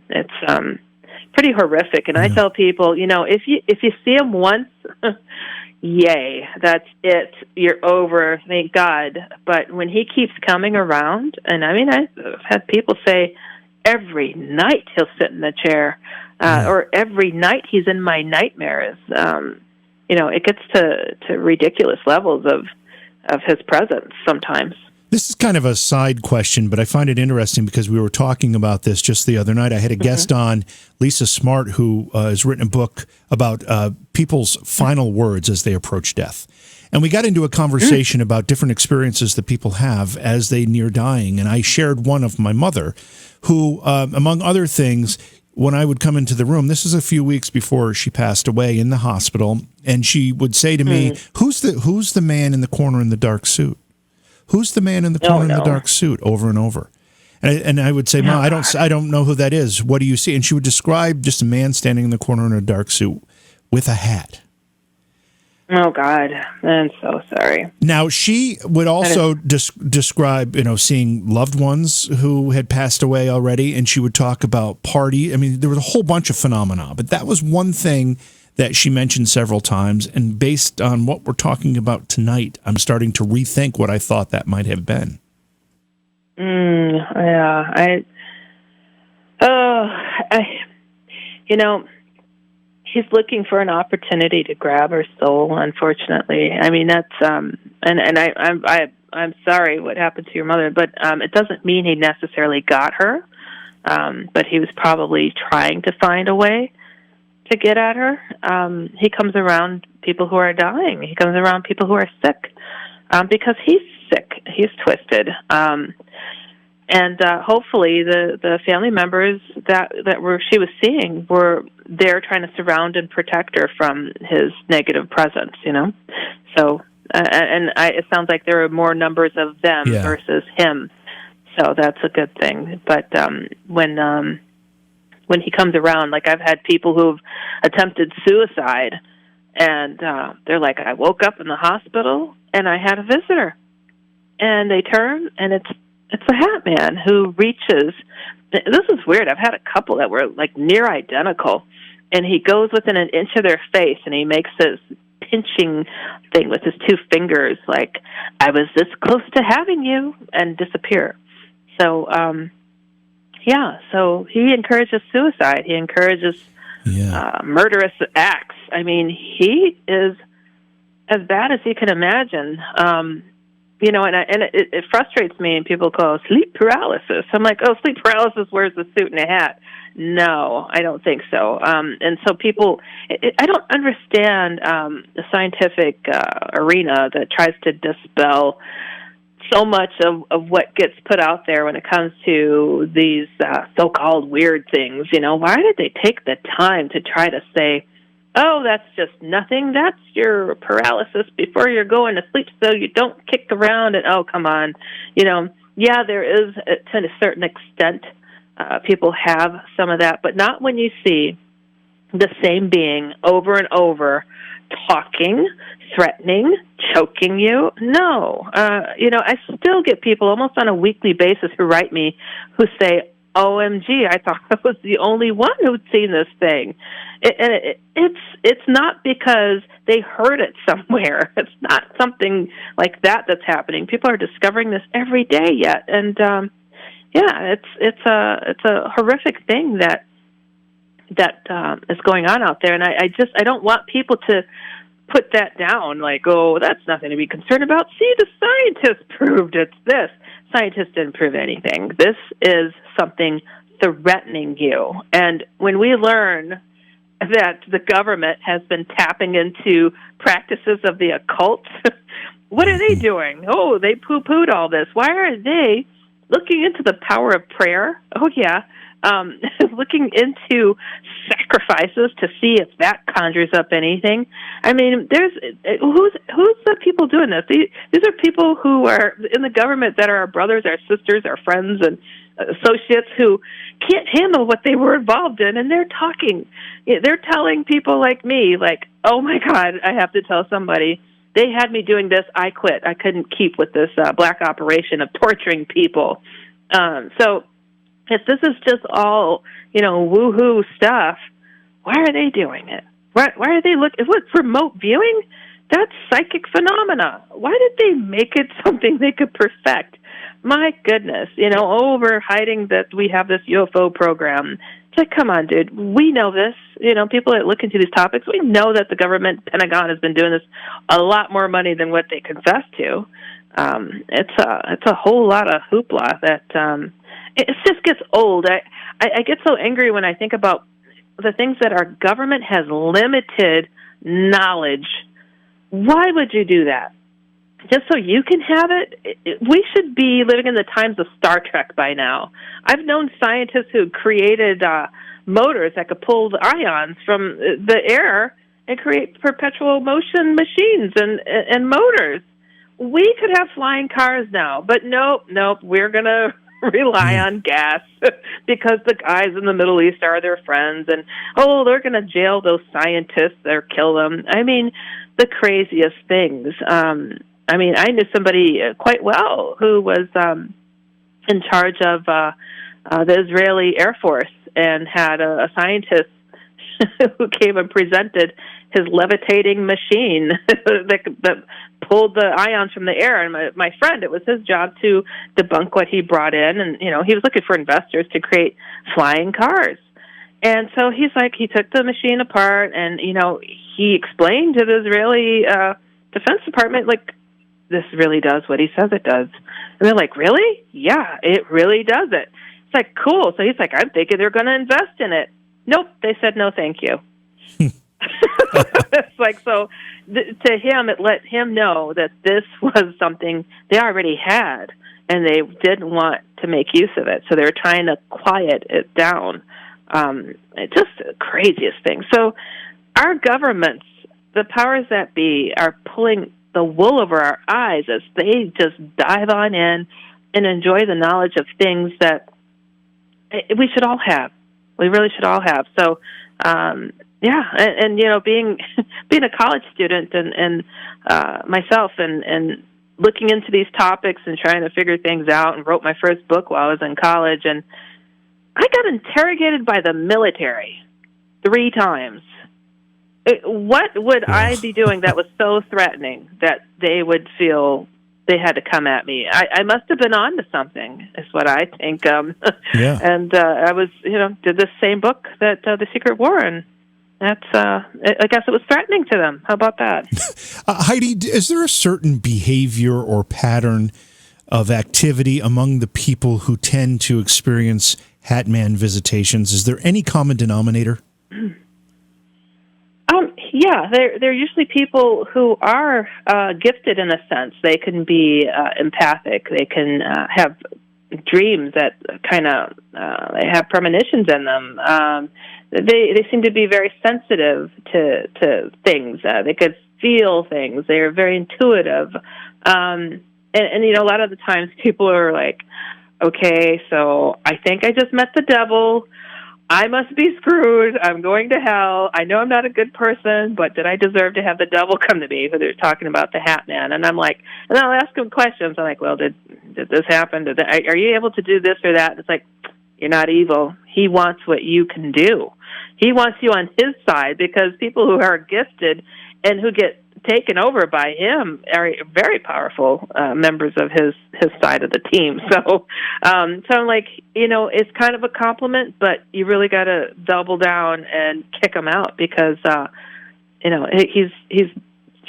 It's pretty horrific. And I tell people, if you see him once, yay, that's it. You're over. Thank God. But when he keeps coming around, and I mean, I've had people say every night he'll sit in the chair, or every night he's in my nightmares. It gets to ridiculous levels of his presence sometimes. This is kind of a side question, but I find it interesting because we were talking about this just the other night. I had a guest on, Lisa Smart, who has written a book about people's final words as they approach death. And we got into a conversation about different experiences that people have as they near dying. And I shared one of my mother, who, among other things, when I would come into the room, this is a few weeks before she passed away in the hospital, and she would say to me, who's the man in the corner in the dark suit? Who's the man in the corner in the dark suit? Over and over. And I would say, Ma, I don't know who that is. What do you see? And she would describe just a man standing in the corner in a dark suit with a hat. Oh, God. I'm so sorry. Now, she would also describe, seeing loved ones who had passed away already, and she would talk about party. I mean, there was a whole bunch of phenomena, but that was one thing that she mentioned several times. And based on what we're talking about tonight, I'm starting to rethink what I thought that might have been. He's looking for an opportunity to grab her soul, unfortunately. I mean, that's I'm sorry what happened to your mother, but it doesn't mean he necessarily got her. But he was probably trying to find a way to get at her. He comes around people who are dying. He comes around people who are sick, because he's sick. He's twisted. And hopefully the family members that she was seeing were there trying to surround and protect her from his negative presence, So, it sounds like there are more numbers of them versus him. So that's a good thing. But when he comes around, like I've had people who've attempted suicide, and they're like, I woke up in the hospital and I had a visitor. And they turn, and it's a hat man who reaches. This is weird. I've had a couple that were like near identical, and he goes within an inch of their face, and he makes this pinching thing with his two fingers, like, I was this close to having you, and disappear. So, so he encourages suicide. He encourages murderous acts. I mean, he is as bad as you can imagine. It frustrates me, and people call it sleep paralysis. I'm like, sleep paralysis wears a suit and a hat. No, I don't think so. And so people, I don't understand the scientific arena that tries to dispel so much of what gets put out there when it comes to these so-called weird things. Why did they take the time to try to say, oh, that's just nothing. That's your paralysis before you're going to sleep so you don't kick around. And, oh, come on. There is, to a certain extent, people have some of that, but not when you see the same being over and over talking, threatening, choking you. No. I still get people almost on a weekly basis who write me who say, OMG, I thought I was the only one who'd seen this thing. It's not because they heard it somewhere. It's not something like that that's happening. People are discovering this every day yet. And, it's a horrific thing that is going on out there. And I don't want people to put that down like, oh, that's nothing to be concerned about. See, the scientists proved it's this. Scientists didn't prove anything. This is something threatening you. And when we learn that the government has been tapping into practices of the occult, what are they doing? Oh, they poo-pooed all this. Why are they looking into the power of prayer? Oh, yeah. Looking into sacrifices to see if that conjures up anything. I mean, who's the people doing this? These are people who are in the government that are our brothers, our sisters, our friends, and associates who can't handle what they were involved in, and they're talking. They're telling people like me, like, oh my God, I have to tell somebody. They had me doing this. I quit. I couldn't keep with this black operation of torturing people. So if this is just all, woo-hoo stuff, why are they doing it? Why are they looking? What's remote viewing? That's psychic phenomena. Why did they make it something they could perfect? My goodness, we're hiding that we have this UFO program. It's like, come on, dude. We know this. People that look into these topics, we know that the government, Pentagon, has been doing this a lot more money than what they confess to. It's a whole lot of hoopla that it just gets old. I get so angry when I think about the things that our government has limited knowledge. Why would you do that? Just so you can have it? We should be living in the times of Star Trek by now. I've known scientists who created motors that could pull the ions from the air and create perpetual motion machines and motors. We could have flying cars now, but nope, we're going to rely on gas because the guys in the Middle East are their friends, and they're going to jail those scientists or kill them. I mean, the craziest things. I knew somebody quite well who was in charge of the Israeli Air Force and had a scientist who came and presented his levitating machine that pulled the ions from the air. And my friend, it was his job to debunk what he brought in. And, he was looking for investors to create flying cars. And so he took the machine apart and, he explained to the Israeli Defense Department, this really does what he says it does. And they're like, really? Yeah, it really does it. It's like, cool. So he's like, I'm thinking they're going to invest in it. Nope. They said, no, thank you. It's like, so to him, it let him know that this was something they already had and they didn't want to make use of it. So they were trying to quiet it down. It's just the craziest thing. So our governments, the powers that be, are pulling the wool over our eyes as they just dive on in and enjoy the knowledge of things that we should all have. We really should all have. So, being a college student and myself and looking into these topics and trying to figure things out, and wrote my first book while I was in college, and I got interrogated by the military 3 times. What would I be doing that was so threatening that they would feel they had to come at me? I must have been on to something, is what I think. Yeah. And I was, did this same book that The Secret War, and that's, I guess it was threatening to them. How about that? Heidi, is there a certain behavior or pattern of activity among the people who tend to experience Hatman visitations? Is there any common denominator? Yeah, they're usually people who are gifted in a sense. They can be empathic. They can have dreams that kind of they have premonitions in them. They seem to be very sensitive to things. They could feel things. They are very intuitive. And a lot of the times people are like, okay, so I think I just met the devil. I must be screwed. I'm going to hell. I know I'm not a good person, but did I deserve to have the devil come to me? So they're talking about the Hat Man. And I'm like, and I'll ask them questions. I'm like, well, did this happen? Are you able to do this or that? And it's like, you're not evil. He wants what you can do. He wants you on his side, because people who are gifted and who get taken over by him are very powerful members of his side of the team. So I'm like, it's kind of a compliment, but you really got to double down and kick him out, because he's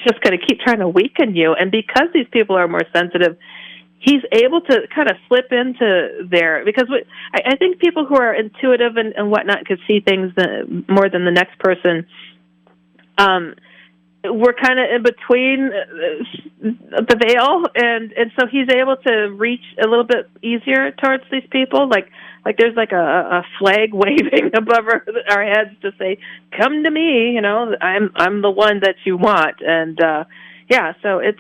just going to keep trying to weaken you. And because these people are more sensitive, he's able to kind of slip into there, because I think people who are intuitive and whatnot could see things more than the next person. We're kind of in between the veil, and so he's able to reach a little bit easier towards these people. Like there's like a flag waving above our heads to say, "Come to me," I'm the one that you want. And so it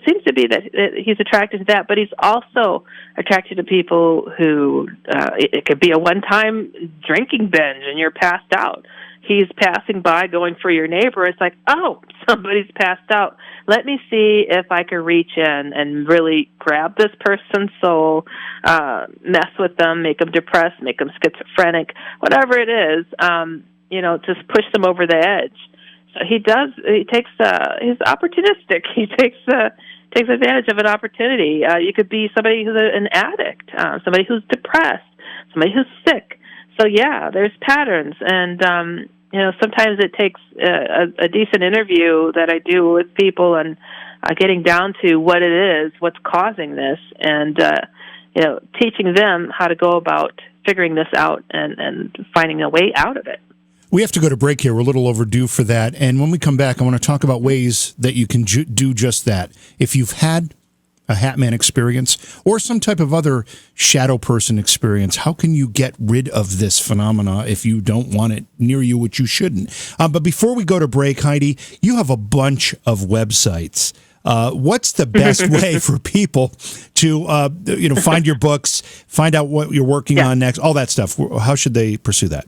seems to be that he's attracted to that, but he's also attracted to people who it could be a one-time drinking binge and you're passed out. He's passing by, going for your neighbor. It's like, oh, somebody's passed out. Let me see if I can reach in and really grab this person's soul, mess with them, make them depressed, make them schizophrenic, whatever it is, just push them over the edge. So he's opportunistic. He takes advantage of an opportunity. You could be somebody who's an addict, somebody who's depressed, somebody who's sick. So yeah, there's patterns, and sometimes it takes a decent interview that I do with people, and getting down to what it is, what's causing this, and teaching them how to go about figuring this out and finding a way out of it. We have to go to break here. We're a little overdue for that, and when we come back, I want to talk about ways that you can do just that. If you've had a Hat Man experience or some type of other shadow person experience, how can you get rid of this phenomena if you don't want it near you, which you shouldn't? But before we go to break, Heidi, you have a bunch of websites. What's the best way for people to find your books, find out what you're working on next, all that stuff? How should they pursue that?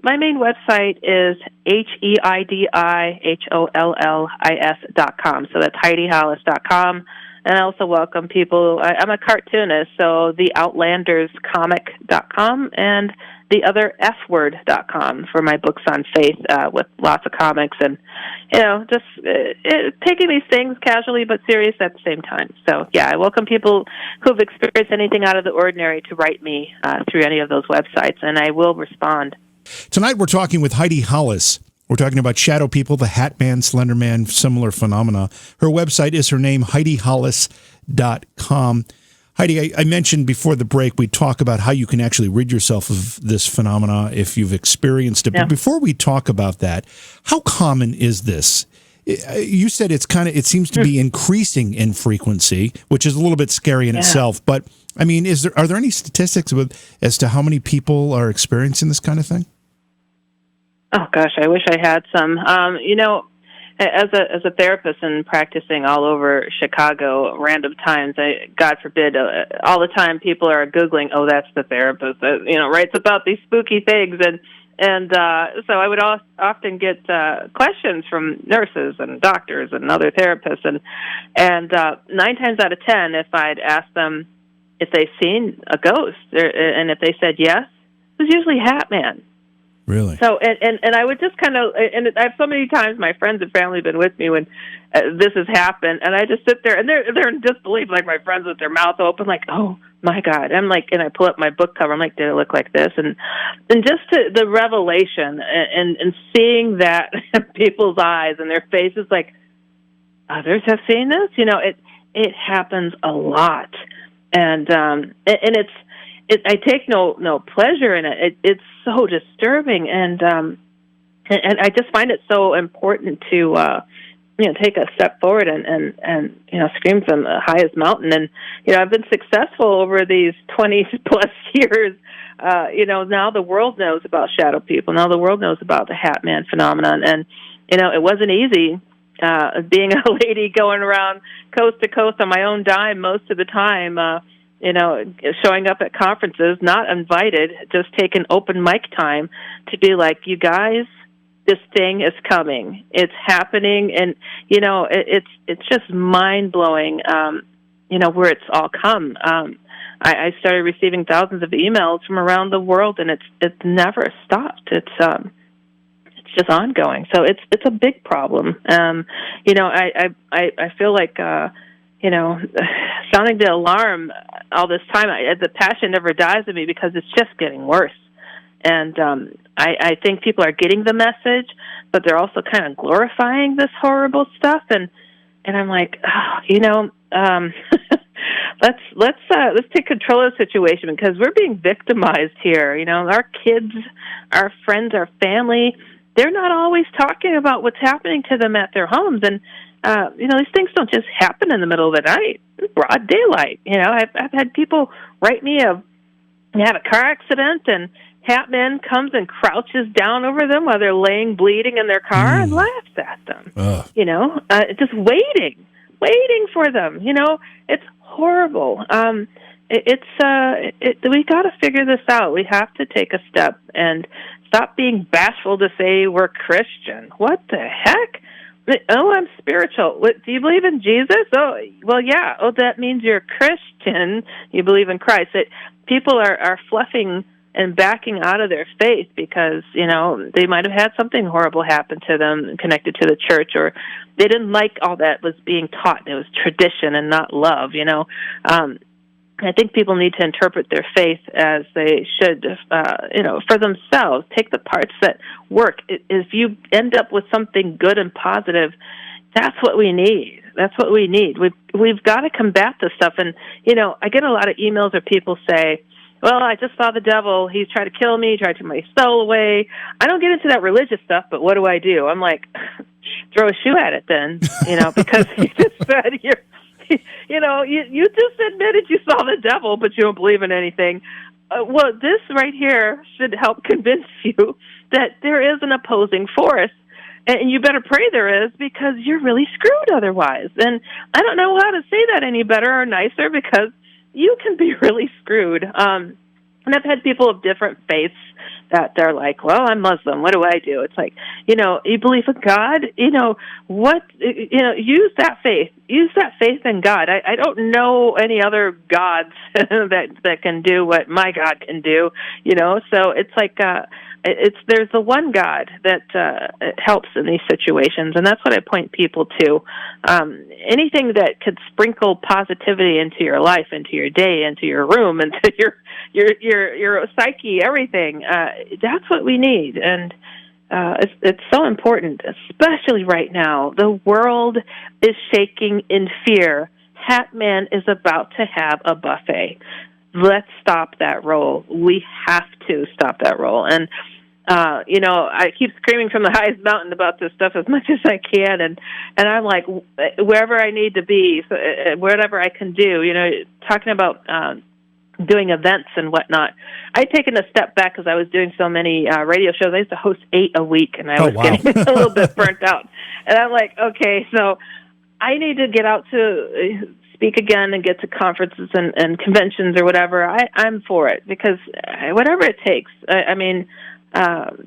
My main website is HeidiHollis.com. So that's HeidiHollis.com. And I also welcome people. I'm a cartoonist, so theoutlanderscomic.com and theotherfword.com for my books on faith with lots of comics and, just taking these things casually but serious at the same time. So, yeah, I welcome people who've experienced anything out of the ordinary to write me through any of those websites, and I will respond. Tonight we're talking with Heidi Hollis. We're talking about shadow people, the Hat Man, Slender Man, similar phenomena. Her website is her name, HeidiHollis.com. Heidi, I mentioned before the break, we talk about how you can actually rid yourself of this phenomena if you've experienced it. Yeah. But before we talk about that, how common is this? You said it seems to be increasing in frequency, which is a little bit scary in itself. But I mean, are there any statistics as to how many people are experiencing this kind of thing? Oh gosh, I wish I had some. As a therapist and practicing all over Chicago, random times, God forbid, all the time people are Googling, oh, that's the therapist that writes about these spooky things, and so I would often get questions from nurses and doctors and other therapists, and 9 times out of 10, if I'd ask them if they've seen a ghost, and if they said yes, it was usually Hat Man. Really? So, and I would just kind of, and I've so many times my friends and family have been with me when this has happened, and I just sit there, and they're in disbelief, like my friends with their mouth open, like, oh my God. I'm like, and I pull up my book cover, I'm like, did it look like this? And just the revelation and seeing that in people's eyes and their faces, like, others have seen this? It happens a lot. And it's, I take no pleasure in it. It's so disturbing, and I just find it so important to take a step forward and scream from the highest mountain. And I've been successful over these 20 plus years. Now the world knows about shadow people. Now the world knows about the Hat Man phenomenon, and it wasn't easy. Being a lady going around coast to coast on my own dime most of the time. showing up at conferences, not invited, just taking open mic time to be like, you guys, this thing is coming. It's happening, and it's just mind blowing. Where it's all come. I started receiving thousands of emails from around the world, and it's never stopped. It's just ongoing. So it's a big problem. I feel like sounding the alarm all this time. The passion never dies in me because it's just getting worse. And I think people are getting the message, but they're also kind of glorifying this horrible stuff. And I'm like, let's take control of the situation, because we're being victimized here. Our kids, our friends, our family, they're not always talking about what's happening to them at their homes. And these things don't just happen in the middle of the night. It's broad daylight. I've had people write me they had a car accident, and Hat Man comes and crouches down over them while they're laying bleeding in their car and laughs at them. Just waiting for them. It's horrible. We got to figure this out. We have to take a step and stop being bashful to say we're Christian. What the heck? Oh, I'm spiritual. What, do you believe in Jesus? Oh, well, yeah. Oh, that means you're Christian. You believe in Christ. People are fluffing and backing out of their faith because, they might have had something horrible happen to them connected to the church, or they didn't like all that was being taught. It was tradition and not love, I think people need to interpret their faith as they should, for themselves. Take the parts that work. If you end up with something good and positive, that's what we need. That's what we need. We've got to combat this stuff. And, I get a lot of emails where people say, well, I just saw the devil. He's tried to kill me, tried to take my soul away. I don't get into that religious stuff, but what do I do? I'm like, throw a shoe at it then, because you just said you just admitted you saw the devil, but you don't believe in anything. Well, this right here should help convince you that there is an opposing force, and you better pray there is, because you're really screwed otherwise. And I don't know how to say that any better or nicer, because you can be really screwed. And I've had people of different faiths that they're like, well, I'm Muslim. What do I do? It's like, you believe in God? Use that faith. Use that faith in God. I don't know any other gods that can do what my God can do, So it's like, there's the one God that helps in these situations, and that's what I point people to. Anything that could sprinkle positivity into your life, into your day, into your room, into your psyche, everything. That's what we need, and it's so important, especially right now. The world is shaking in fear. Hat Man is about to have a buffet. Let's stop that roll. We have to stop that roll. And I keep screaming from the highest mountain about this stuff as much as I can, and I'm like, wherever I need to be, whatever I can do, talking about doing events and whatnot. I'd taken a step back because I was doing so many radio shows. I used to host 8 a week, and I was getting a little bit burnt out. And I'm like, okay, so I need to get out to speak again and get to conferences and conventions or whatever. I'm for it, because whatever it takes.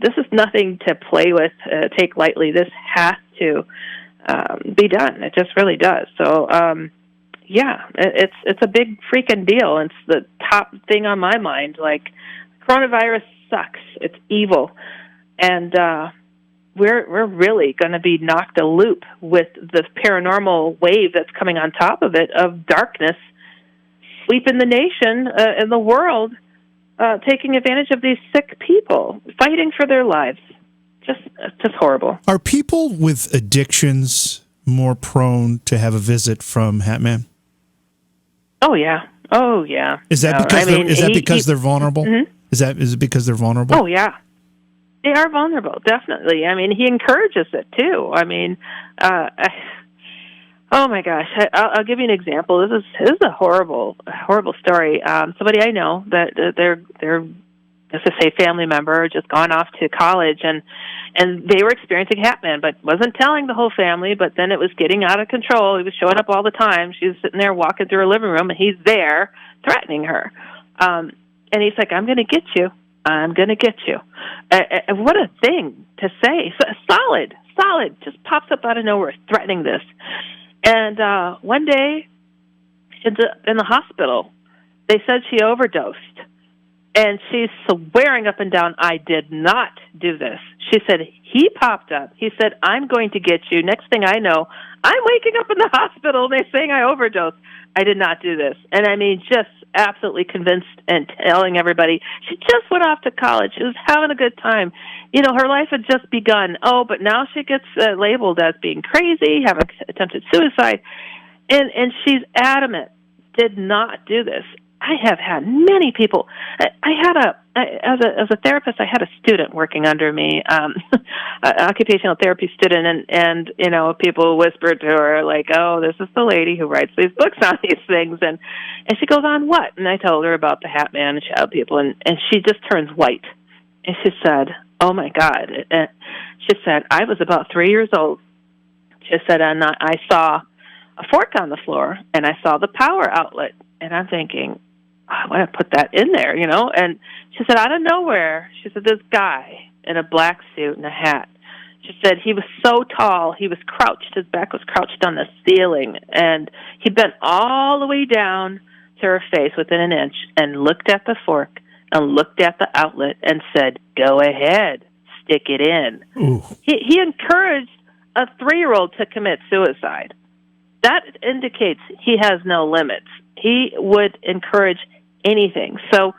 This is nothing to play with, take lightly. This has to be done. It just really does. So, it's a big freaking deal. It's the top thing on my mind. Like, coronavirus sucks. It's evil, and we're really going to be knocked a loop with the paranormal wave that's coming on top of it, of darkness sweeping the nation and the world. Taking advantage of these sick people, fighting for their lives. Just horrible. Are people with addictions more prone to have a visit from Hat Man? Oh, yeah. Is that because they're vulnerable? Mm-hmm. Is it because they're vulnerable? Oh, yeah. They are vulnerable, definitely. He encourages it, too. Oh my gosh! I'll give you an example. This is a horrible story. Somebody I know that they're let's just say family member, just gone off to college, and And they were experiencing Hat Man, but wasn't telling the whole family, but then it was getting out of control. He was showing up all the time. She was sitting there walking through her living room, and he's there threatening her. And he's like, I'm going to get you. I'm going to get you. What a thing to say. Solid, just pops up out of nowhere, threatening this. And one day, in the hospital, they said she overdosed. And she's swearing up and down, I did not do this. She said, he popped up. He said, I'm going to get you. Next thing I know, I'm waking up in the hospital, and they're saying I overdosed. I did not do this. And I mean, just absolutely convinced and telling everybody. She just went off to college. She was having a good time. You know, her life had just begun. Oh, but now she gets labeled as being crazy, having attempted suicide. And she's adamant, did not do this. I have had many people. As a therapist, I had a student working under me, an occupational therapy student, and you know, people whispered to her like, "Oh, this is the lady who writes these books on these things," and she goes on what? And I told her about the Hat Man and Shadow People, and she just turns white, and she said, "Oh my God!" And she said, "I was about 3 years old." She said, "And I saw a fork on the floor, and I saw the power outlet, and I'm thinking, I want to put that in there, you know." And she said, out of nowhere, she said, this guy in a black suit and a hat. She said he was so tall, he was crouched. His back was crouched on the ceiling, and he bent all the way down to her face within an inch and looked at the fork and looked at the outlet and said, "Go ahead, stick it in." Ooh. He encouraged a 3-year-old to commit suicide. That indicates he has no limits. He would encourage anything. So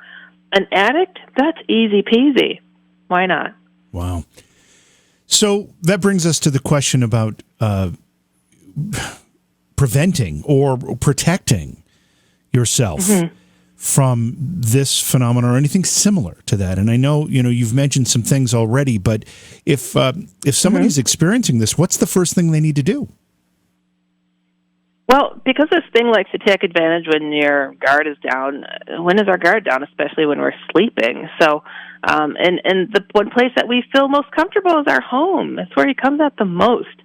an addict, that's easy peasy. Why not? Wow. So that brings us to the question about preventing or protecting yourself from this phenomenon or anything similar to that. And I know, you know, you've mentioned some things already, but if somebody's experiencing this, what's the first thing they need to do? Well, because this thing likes to take advantage when your guard is down. When is our guard down? Especially when we're sleeping. So, and the one place that we feel most comfortable is our home. It's where he comes out the most.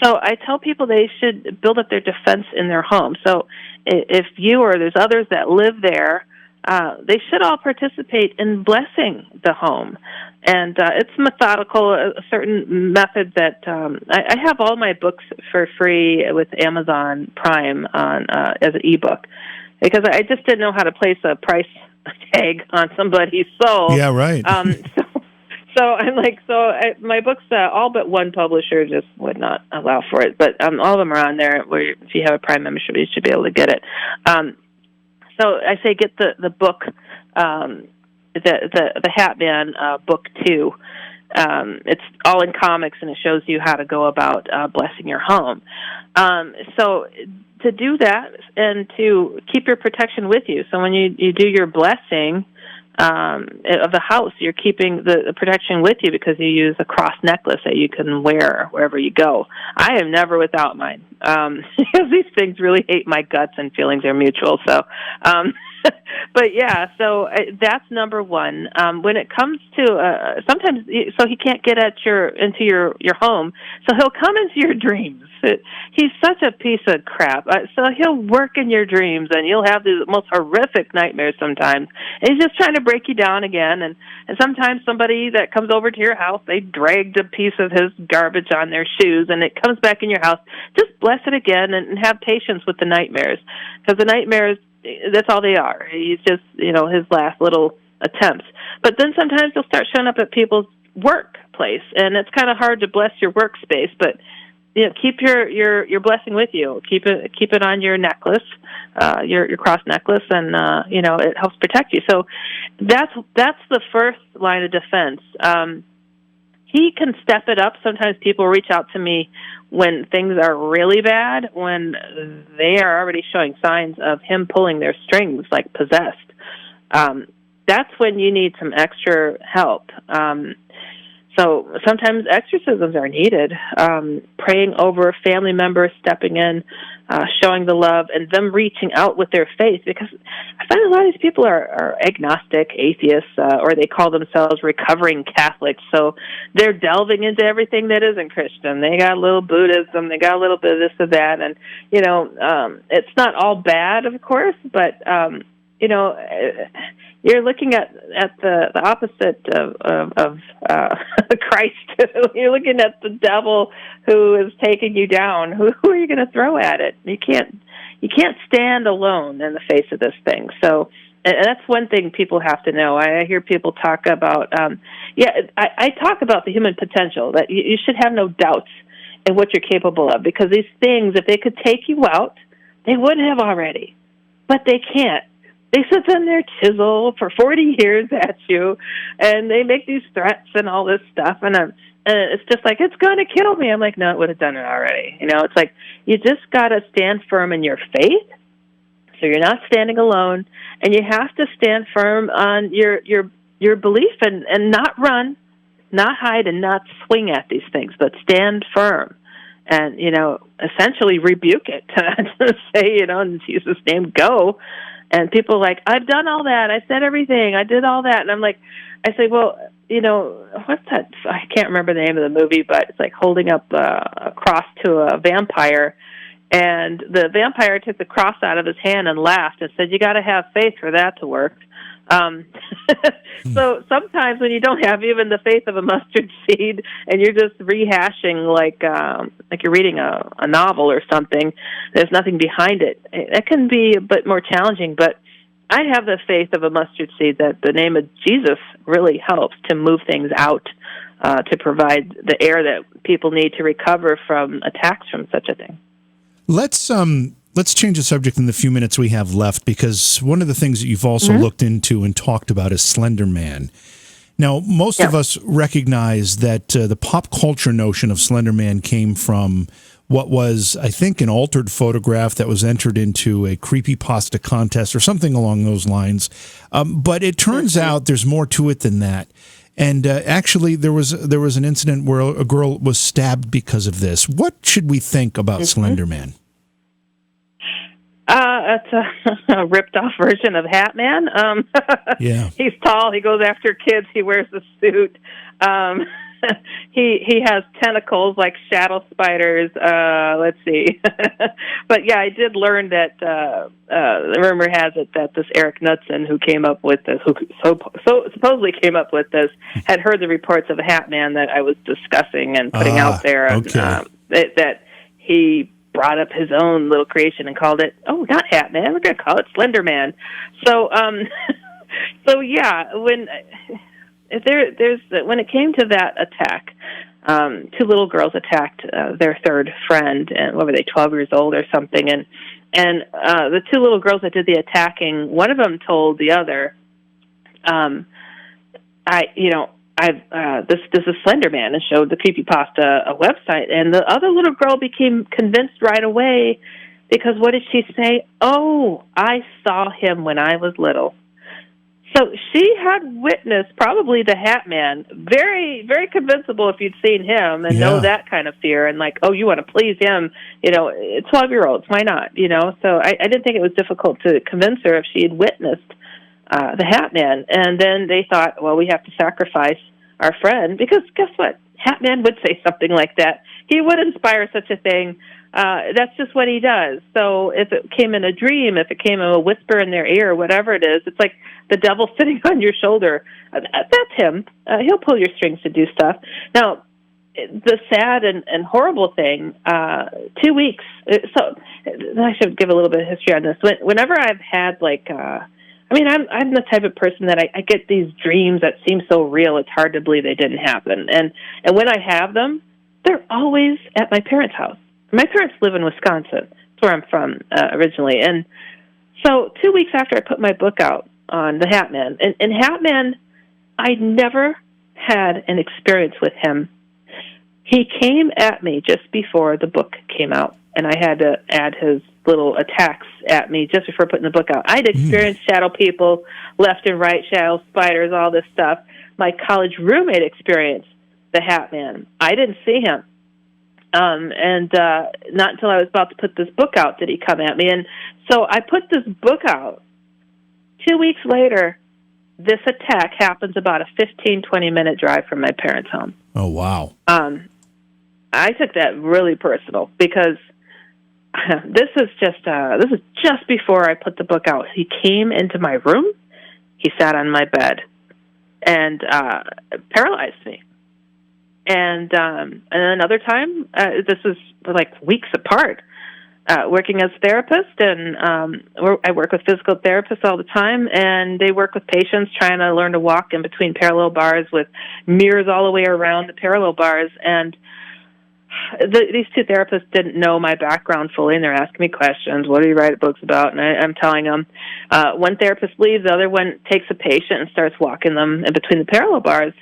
So I tell people they should build up their defense in their home. So if you or there's others that live there, they should all participate in blessing the home. And it's methodical, a certain method that I have all my books for free with Amazon Prime on as an ebook, because I just didn't know how to place a price tag on somebody's soul. Yeah, right. So I'm like, my books, all but one publisher just would not allow for it, but all of them are on there. Where if you have a Prime membership, you should be able to get it. So I say get the book, the Hat Man book 2. It's all in comics, and it shows you how to go about blessing your home. So to do that and to keep your protection with you. So when you do your blessing of the house, you're keeping the protection with you because you use a cross necklace that you can wear wherever you go. I am never without mine because these things really hate my guts, and feelings are mutual. So, but yeah, so that's number one. When it comes to sometimes, so he can't get into your home, so he'll come into your dreams. He's such a piece of crap. So he'll work in your dreams, and you'll have the most horrific nightmares sometimes. And he's just trying to break you down again. And sometimes somebody that comes over to your house, they dragged a piece of his garbage on their shoes, and it comes back in your house. Just bless it again and have patience with the nightmares, because the nightmares, that's all they are. He's just, his last little attempts. But then sometimes they'll start showing up at people's workplace, and it's kind of hard to bless your workspace, but keep your blessing with you. Keep it on your necklace, your cross necklace, and it helps protect you. So that's the first line of defense. He can step it up. Sometimes people reach out to me when things are really bad, when they are already showing signs of him pulling their strings, like possessed. That's when you need some extra help. So sometimes exorcisms are needed, praying over family members, stepping in, showing the love, and them reaching out with their faith. Because I find a lot of these people are agnostic, atheists, or they call themselves recovering Catholics. So they're delving into everything that isn't Christian. They got a little Buddhism, they got a little bit of this or that, and it's not all bad, of course, but you're looking at the opposite of Christ. You're looking at the devil who is taking you down. Who are you going to throw at it? You can't stand alone in the face of this thing. So, and that's one thing people have to know. I hear people talk about, I talk about the human potential, that you should have no doubts in what you're capable of, because these things, if they could take you out, they would have already, but they can't. They sit in their chisel for 40 years at you, and they make these threats and all this stuff, and it's just like, it's going to kill me. I'm like, no, it would have done it already. It's like, you just got to stand firm in your faith, so you're not standing alone, and you have to stand firm on your belief and not run, not hide, and not swing at these things, but stand firm and, essentially rebuke it, to say, in Jesus' name, go. And people are like, I've done all that. I said everything. I did all that. And I'm like, I say, well, what's that? I can't remember the name of the movie, but it's like holding up a cross to a vampire. And the vampire took the cross out of his hand and laughed and said, you got to have faith for that to work. So sometimes when you don't have even the faith of a mustard seed and you're just rehashing like you're reading a novel or something, there's nothing behind it. That can be a bit more challenging, but I have the faith of a mustard seed that the name of Jesus really helps to move things out, to provide the air that people need to recover from attacks from such a thing. Let's change the subject in the few minutes we have left, because one of the things that you've also looked into and talked about is Slender Man. Now, most of us recognize that the pop culture notion of Slender Man came from what was, I think, an altered photograph that was entered into a creepypasta contest or something along those lines. But it turns out there's more to it than that. And actually, there was an incident where a girl was stabbed because of this. What should we think about Slender Man? It's a ripped-off version of Hat Man. Yeah. He's tall. He goes after kids. He wears a suit. He has tentacles like shadow spiders. Let's see. But yeah, I did learn that the rumor has it that this Eric Knudsen, who came up with this, who supposedly came up with this, had heard the reports of a Hat Man that I was discussing and putting out there. Okay. That he brought up his own little creation and called it, not Hat Man, we're going to call it Slender Man. So, yeah, when it came to that attack, two little girls attacked their third friend, and what were they, 12 years old or something, and the two little girls that did the attacking, one of them told the other, this is Slender Man, and showed the creepypasta a website, and the other little girl became convinced right away, because what did she say? Oh, I saw him when I was little. So she had witnessed probably the Hat Man, very, very convincible if you'd seen him and know that kind of fear, and like, you want to please him, 12-year-olds, why not? So I didn't think it was difficult to convince her if she had witnessed the Hat Man. And then they thought, well, we have to sacrifice our friend, because guess what? Hat Man would say something like that. He would inspire such a thing. That's just what he does. So if it came in a dream, if it came in a whisper in their ear, whatever it is, it's like the devil sitting on your shoulder. That's him. He'll pull your strings to do stuff. Now, the sad and horrible thing, 2 weeks. So I should give a little bit of history on this. Whenever I've had I'm the type of person that I get these dreams that seem so real, it's hard to believe they didn't happen. And when I have them, they're always at my parents' house. My parents live in Wisconsin. That's where I'm from originally. And so 2 weeks after I put my book out on the Hat Man, and Hat Man, I never had an experience with him. He came at me just before the book came out, and I had to add his little attacks at me just before putting the book out. I'd experienced shadow people, left and right, shadow spiders, all this stuff. My college roommate experienced the Hat Man. I didn't see him. And not until I was about to put this book out did he come at me. And so I put this book out. 2 weeks later, this attack happens about a 15, 20-minute drive from my parents' home. Oh, wow. I took that really personal because this is just before I put the book out. He came into my room. He sat on my bed and paralyzed me. And another time, this was like weeks apart, working as a therapist, and I work with physical therapists all the time, and they work with patients trying to learn to walk in between parallel bars with mirrors all the way around the parallel bars. And these two therapists didn't know my background fully, and they're asking me questions. What do you write books about? And I'm telling them. One therapist leaves, the other one takes a patient and starts walking them in between the parallel bars.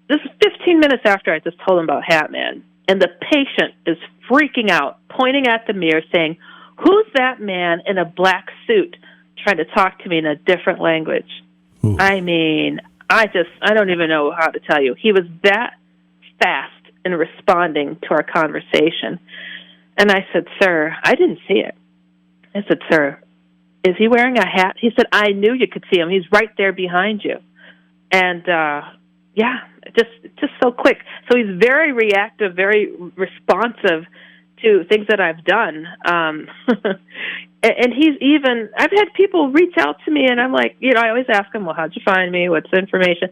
This is 15 minutes after I just told them about Hat Man, and the patient is freaking out, pointing at the mirror, saying, "Who's that man in a black suit trying to talk to me in a different language?" Ooh. I mean, I don't even know how to tell you. He was that fast in responding to our conversation. And I said, "Sir, I didn't see it." I said, "Sir, is he wearing a hat?" He said, "I knew you could see him. He's right there behind you." And, yeah, just so quick. So he's very reactive, very responsive to things that I've done. And he's even, I've had people reach out to me, and I'm like, I always ask them, "Well, how'd you find me? What's the information?"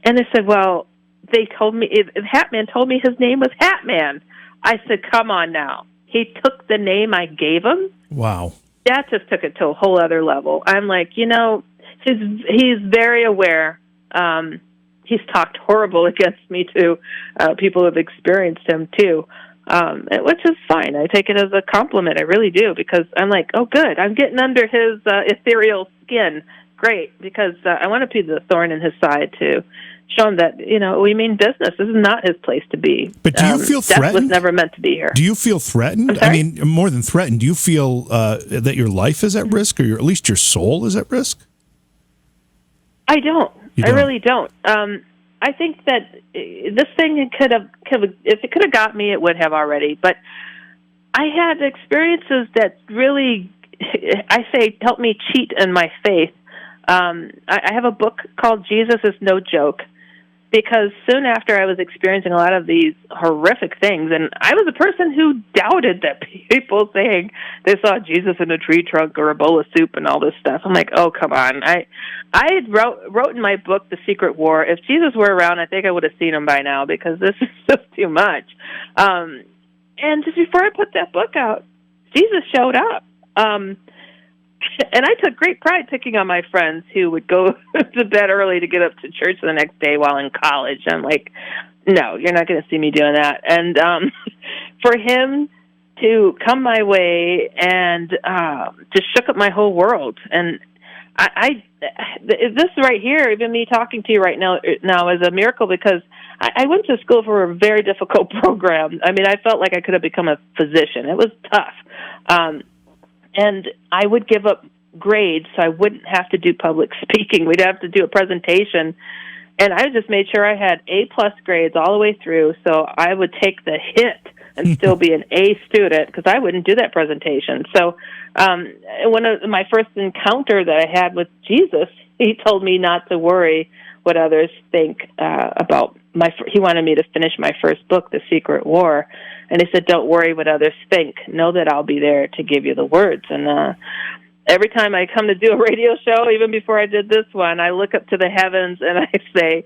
And they said, "Well, they told me, Hat Man told me his name was Hat Man." I said, "Come on now." He took the name I gave him. Wow. That just took it to a whole other level. I'm like, he's very aware. He's talked horrible against me to people who have experienced him too, which is fine. I take it as a compliment. I really do, because I'm like, oh, good. I'm getting under his ethereal skin. Great, because I want to be the thorn in his side to show him that, we mean business. This is not his place to be. But do you feel threatened? Death was never meant to be here. Do you feel threatened? I mean, more than threatened, do you feel that your life is at risk, or at least your soul is at risk? I don't. I really don't. I think that this thing could have, if it could have got me, it would have already. But I had experiences that really, I say, helped me cheat in my faith. I have a book called Jesus is No Joke, because soon after I was experiencing a lot of these horrific things, and I was a person who doubted that people saying they saw Jesus in a tree trunk or a bowl of soup and all this stuff. I'm like, oh, come on. I wrote in my book, The Secret War, if Jesus were around, I think I would have seen him by now, because this is just too much. And just before I put that book out, Jesus showed up. And I took great pride picking on my friends who would go to bed early to get up to church the next day while in college. I'm like, no, you're not going to see me doing that. And for him to come my way and just shook up my whole world. And this right here, even me talking to you right now is a miracle, because I went to school for a very difficult program. I mean, I felt like I could have become a physician. It was tough. And I would give up grades so I wouldn't have to do public speaking. We'd have to do a presentation. And I just made sure I had A-plus grades all the way through, so I would take the hit and still be an A student, because I wouldn't do that presentation. So one of my first encounter that I had with Jesus, he told me not to worry what others think about he wanted me to finish my first book, The Secret War. And he said, don't worry what others think. Know that I'll be there to give you the words. And every time I come to do a radio show, even before I did this one, I look up to the heavens and I say,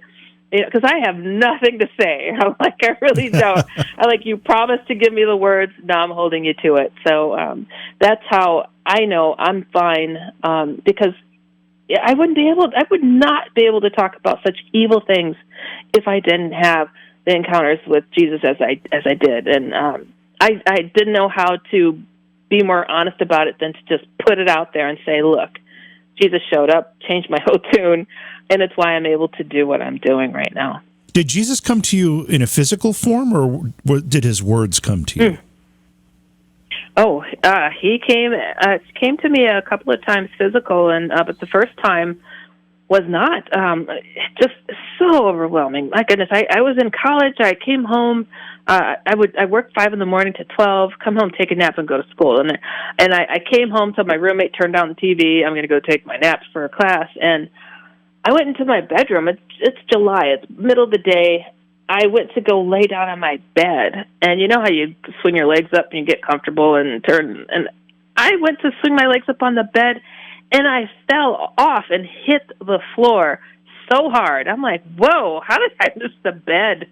because I have nothing to say. I'm like, I really don't. I'm like, you promised to give me the words. Now I'm holding you to it. So that's how I know I'm fine, because I would not be able to talk about such evil things if I didn't have the encounters with Jesus as I did. And I didn't know how to be more honest about it than to just put it out there and say, look, Jesus showed up, changed my whole tune, and it's why I'm able to do what I'm doing right now. Did Jesus come to you in a physical form, or did his words come to you? Oh, he came to me a couple of times physical, and but the first time was not. Just so overwhelming. My goodness, I was in college. I came home. I worked 5 a.m. to 12. Come home, take a nap, and go to school. And I came home, so my roommate turned on the TV. I'm going to go take my naps for a class. And I went into my bedroom. It's July. It's middle of the day. I went to go lay down on my bed, and you know how you swing your legs up and you get comfortable and turn. And I went to swing my legs up on the bed, and I fell off and hit the floor so hard. I'm like, whoa, how did I miss the bed?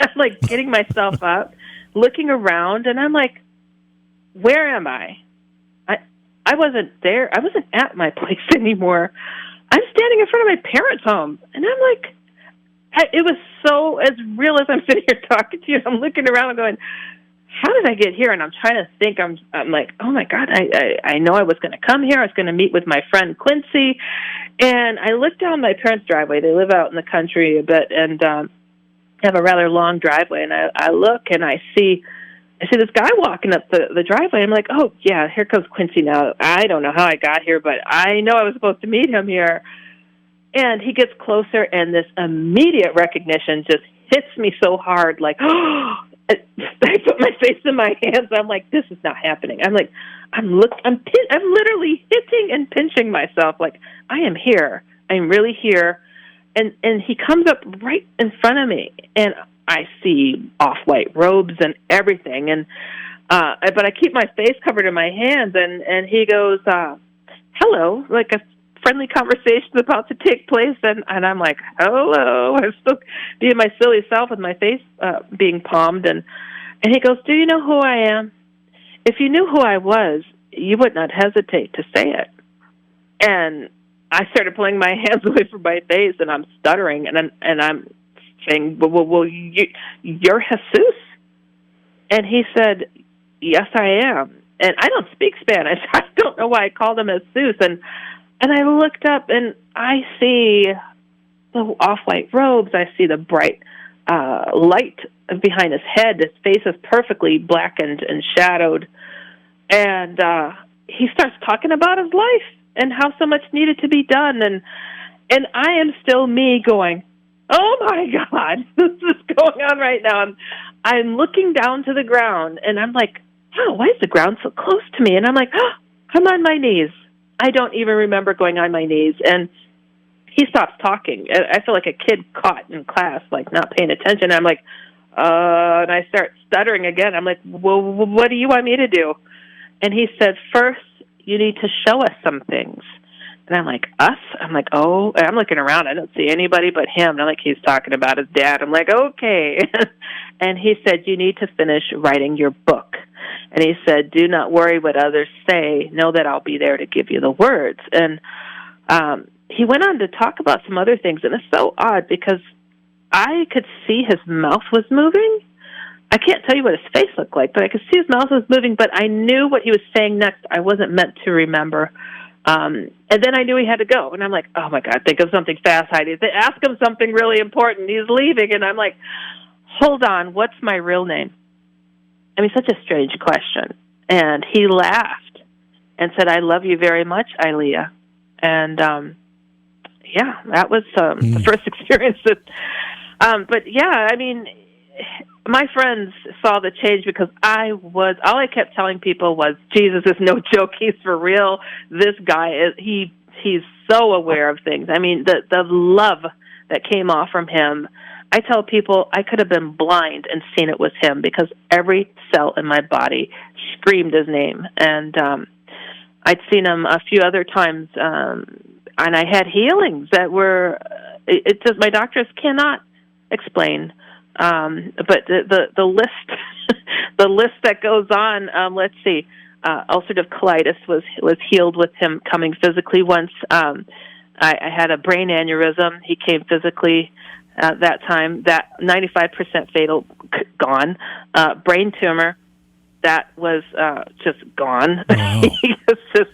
I'm like getting myself up, looking around, and I'm like, where am I? I wasn't there. I wasn't at my place anymore. I'm standing in front of my parents' home, and I'm like, it was so as real as I'm sitting here talking to you. I'm looking around and going, how did I get here? And I'm trying to think. I'm like, oh my God, I know I was going to come here. I was going to meet with my friend Quincy, and I looked down my parents' driveway. They live out in the country a bit, and have a rather long driveway. And I look and I see this guy walking up the driveway. I'm like, oh yeah, here comes Quincy now. I don't know how I got here, but I know I was supposed to meet him here. And he gets closer, and this immediate recognition just hits me so hard, like, oh, I put my face in my hands. I'm like, this is not happening. I'm like, I'm literally hitting and pinching myself, like, I am here. I'm really here. And he comes up right in front of me, and I see off-white robes and everything. And but I keep my face covered in my hands, and he goes, hello, like a friendly conversation about to take place, and I'm like, hello. I'm still being my silly self with my face being palmed, and he goes, do you know who I am? If you knew who I was, you would not hesitate to say it. And I started pulling my hands away from my face, and I'm stuttering, and I'm saying, well, you're Jesus? And he said, yes, I am. And I don't speak Spanish. I don't know why I called him Jesus. And I looked up, and I see the off-white robes. I see the bright light behind his head. His face is perfectly blackened and shadowed. And he starts talking about his life and how so much needed to be done. And I am still me going, oh, my God, this is going on right now. I'm looking down to the ground, and I'm like, wow, why is the ground so close to me? And I'm like, oh, I'm on my knees. I don't even remember going on my knees. And he stops talking. I feel like a kid caught in class, like not paying attention. I'm like, and I start stuttering again. I'm like, well, what do you want me to do? And he said, first, you need to show us some things. And I'm like, us? I'm like, oh, and I'm looking around. I don't see anybody but him. And I'm like, he's talking about his dad. I'm like, okay. And he said, you need to finish writing your book. And he said, do not worry what others say. Know that I'll be there to give you the words. And he went on to talk about some other things. And it's so odd because I could see his mouth was moving. I can't tell you what his face looked like, but I could see his mouth was moving. But I knew what he was saying next. I wasn't meant to remember. And then I knew he had to go. And I'm like, oh, my God, think of something fast, Heidi. Ask him something really important. He's leaving. And I'm like, hold on, what's my real name? I mean, such a strange question. And he laughed and said, I love you very much, Ilea. And, yeah, that was the first experience. But, yeah, I mean, my friends saw the change because all I kept telling people was, Jesus is no joke. He's for real. This guy, he's so aware of things. I mean, the love that came off from him, I tell people I could have been blind and seen it was him because every cell in my body screamed his name. And I'd seen him a few other times, and I had healings that were, it just, my doctors cannot explain. But the list, the list that goes on, let's see, ulcerative colitis was healed with him coming physically once. I had a brain aneurysm. He came physically that time. That 95% fatal, gone. Brain tumor, that was just gone. Wow. It's just,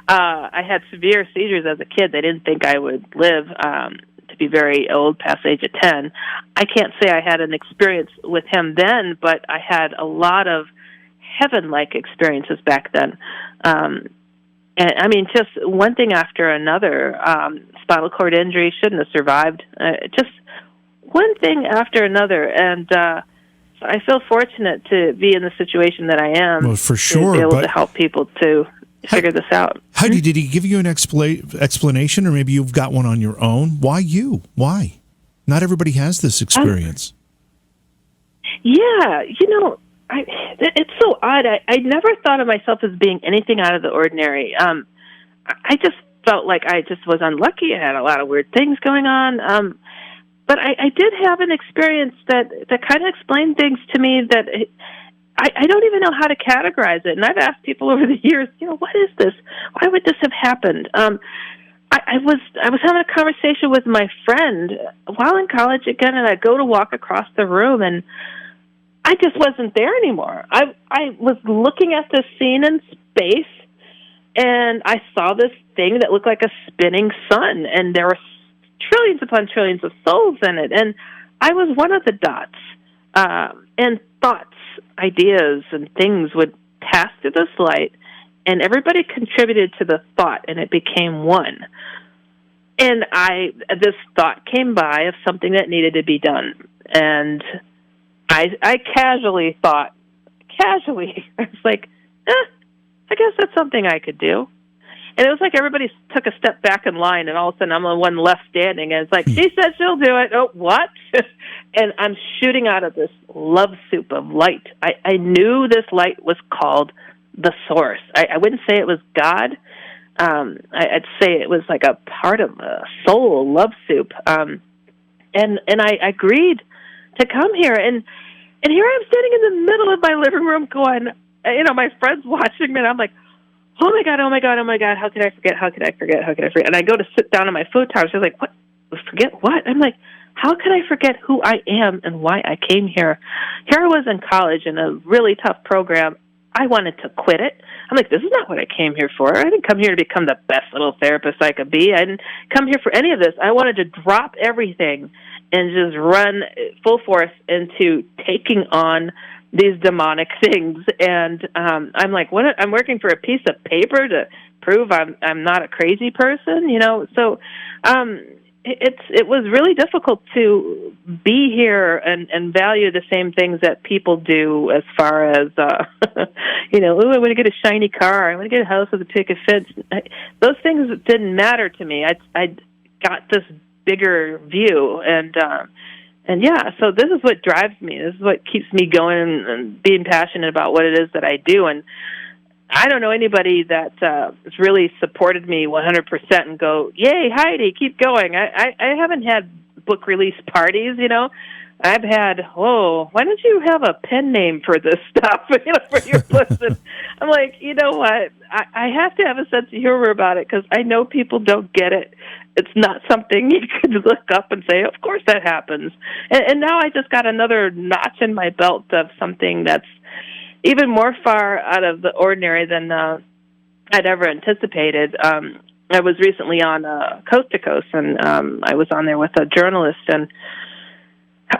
I had severe seizures as a kid. They didn't think I would live to be very old, past the age of 10. I can't say I had an experience with him then, but I had a lot of heaven-like experiences back then. And I mean, just one thing after another. Spinal cord injury, shouldn't have survived. Just one thing after another. And I feel fortunate to be in the situation that I am. Well, for sure. To be able to help people to figure this out. Heidi, did he give you an explanation, or maybe you've got one on your own? Why you? Why? Not everybody has this experience. Yeah, it's so odd. I never thought of myself as being anything out of the ordinary. I just felt like I just was unlucky. I had a lot of weird things going on. But I did have an experience that kind of explained things to me that I don't even know how to categorize it. And I've asked people over the years, what is this? Why would this have happened? I was having a conversation with my friend while in college again, and I'd go to walk across the room, and I just wasn't there anymore. I was looking at this scene in space, and I saw this thing that looked like a spinning sun, and there were trillions upon trillions of souls in it, and I was one of the dots. And thoughts, ideas, and things would pass through this light, and everybody contributed to the thought, and it became one. And this thought came by of something that needed to be done, and I casually thought, I was like, I guess that's something I could do. And it was like everybody took a step back in line, and all of a sudden I'm the one left standing, and it's like, she said she'll do it. Oh, what? And I'm shooting out of this love soup of light. I knew this light was called the source. I wouldn't say it was God. I'd say it was like a part of a soul love soup. And I agreed to come here. And here I'm sitting in the middle of my living room going, my friend's watching me, and I'm like, oh my God, how could I forget? And I go to sit down on my futon. She's like, what? Forget what? I'm like, how could I forget who I am and why I came here? Here I was in college in a really tough program. I wanted to quit it. I'm like, this is not what I came here for. I didn't come here to become the best little therapist I could be. I didn't come here for any of this. I wanted to drop everything and just run full force into taking on these demonic things. And I'm like, what? I'm working for a piece of paper to prove I'm not a crazy person, So it was really difficult to be here and value the same things that people do, as far as I want to get a shiny car, I want to get a house with a picket fence. Those things didn't matter to me. I got this bigger view, and yeah, so this is what drives me. This is what keeps me going and being passionate about what it is that I do. And I don't know anybody that has really supported me 100% and go, yay, Heidi, keep going. I haven't had book release parties, I've had, why don't you have a pen name for this stuff, for your books? And I'm like, you know what? I have to have a sense of humor about it, because I know people don't get it. It's not something you could look up and say, of course that happens. And now I just got another notch in my belt of something that's even more far out of the ordinary than I'd ever anticipated. I was recently on Coast to Coast, and I was on there with a journalist, and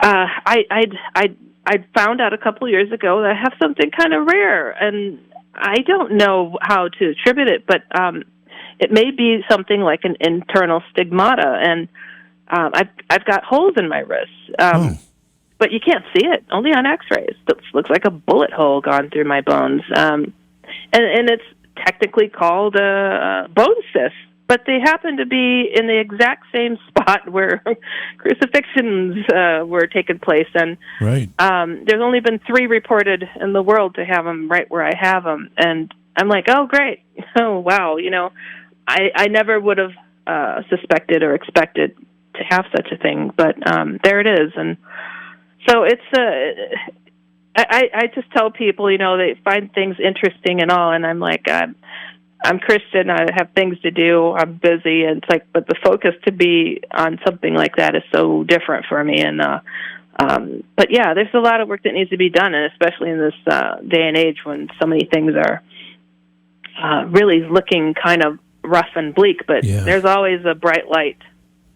I'd found out a couple of years ago that I have something kind of rare, and I don't know how to attribute it, but it may be something like an internal stigmata, and I've got holes in my wrists. But you can't see it, only on x-rays. It looks like a bullet hole gone through my bones. And it's technically called a bone cyst, but they happen to be in the exact same spot where crucifixions were taking place. And right. There's only been 3 reported in the world to have them right where I have them. And I'm like, oh, great. Oh, wow. I never would have suspected or expected to have such a thing, but there it is. And so it's I just tell people, they find things interesting and all, and I'm like, I'm Christian, I have things to do, I'm busy, and it's like, but the focus to be on something like that is so different for me. And but yeah, there's a lot of work that needs to be done, and especially in this day and age when so many things are really looking kind of rough and bleak, but there's always a bright light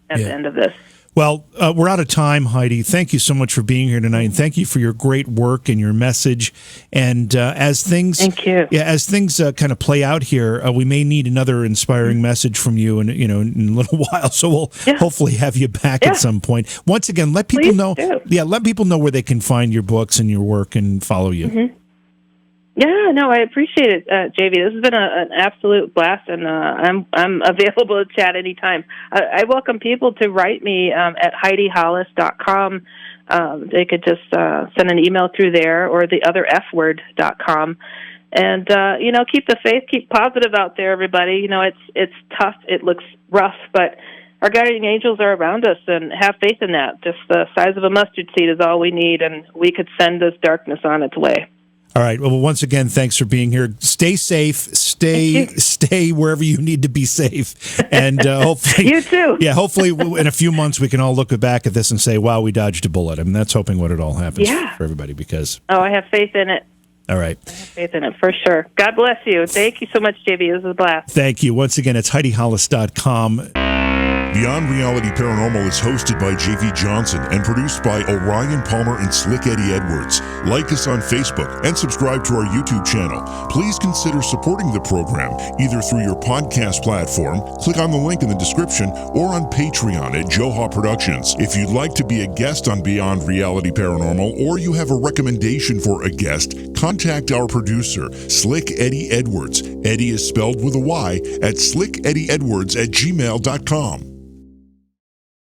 at the end of this. Well, we're out of time, Heidi. Thank you so much for being here tonight, and thank you for your great work and your message. And as things, thank you. Yeah, as things kind of play out here, we may need another inspiring message from you, in a little while. So we'll hopefully have you back at some point. Once again, let people Please know. do. Yeah, let people know where they can find your books and your work and follow you. Mm-hmm. Yeah, no, I appreciate it, JV. This has been an absolute blast, and I'm available to chat anytime. I welcome people to write me at HeidiHollis.com. They could just send an email through there, or the other FWord.com. And keep the faith, keep positive out there, everybody. It's tough, it looks rough, but our guardian angels are around us, and have faith in that. Just the size of a mustard seed is all we need, and we could send this darkness on its way. All right. Well, once again, thanks for being here. Stay safe. Stay wherever you need to be safe. And hopefully, you too. Yeah. Hopefully, in a few months, we can all look back at this and say, "Wow, we dodged a bullet." I mean, that's hoping what it all happens for everybody. Because I have faith in it. All right. I have faith in it for sure. God bless you. Thank you so much, JV. This was a blast. Thank you once again. It's HeidiHollis.com. Beyond Reality Paranormal is hosted by J.V. Johnson and produced by Orion Palmer and Slick Eddie Edwards. Like us on Facebook and subscribe to our YouTube channel. Please consider supporting the program either through your podcast platform, click on the link in the description, or on Patreon at Joha Productions. If you'd like to be a guest on Beyond Reality Paranormal, or you have a recommendation for a guest, contact our producer, Slick Eddie Edwards. Eddie is spelled with a Y at slickeddieedwards@gmail.com.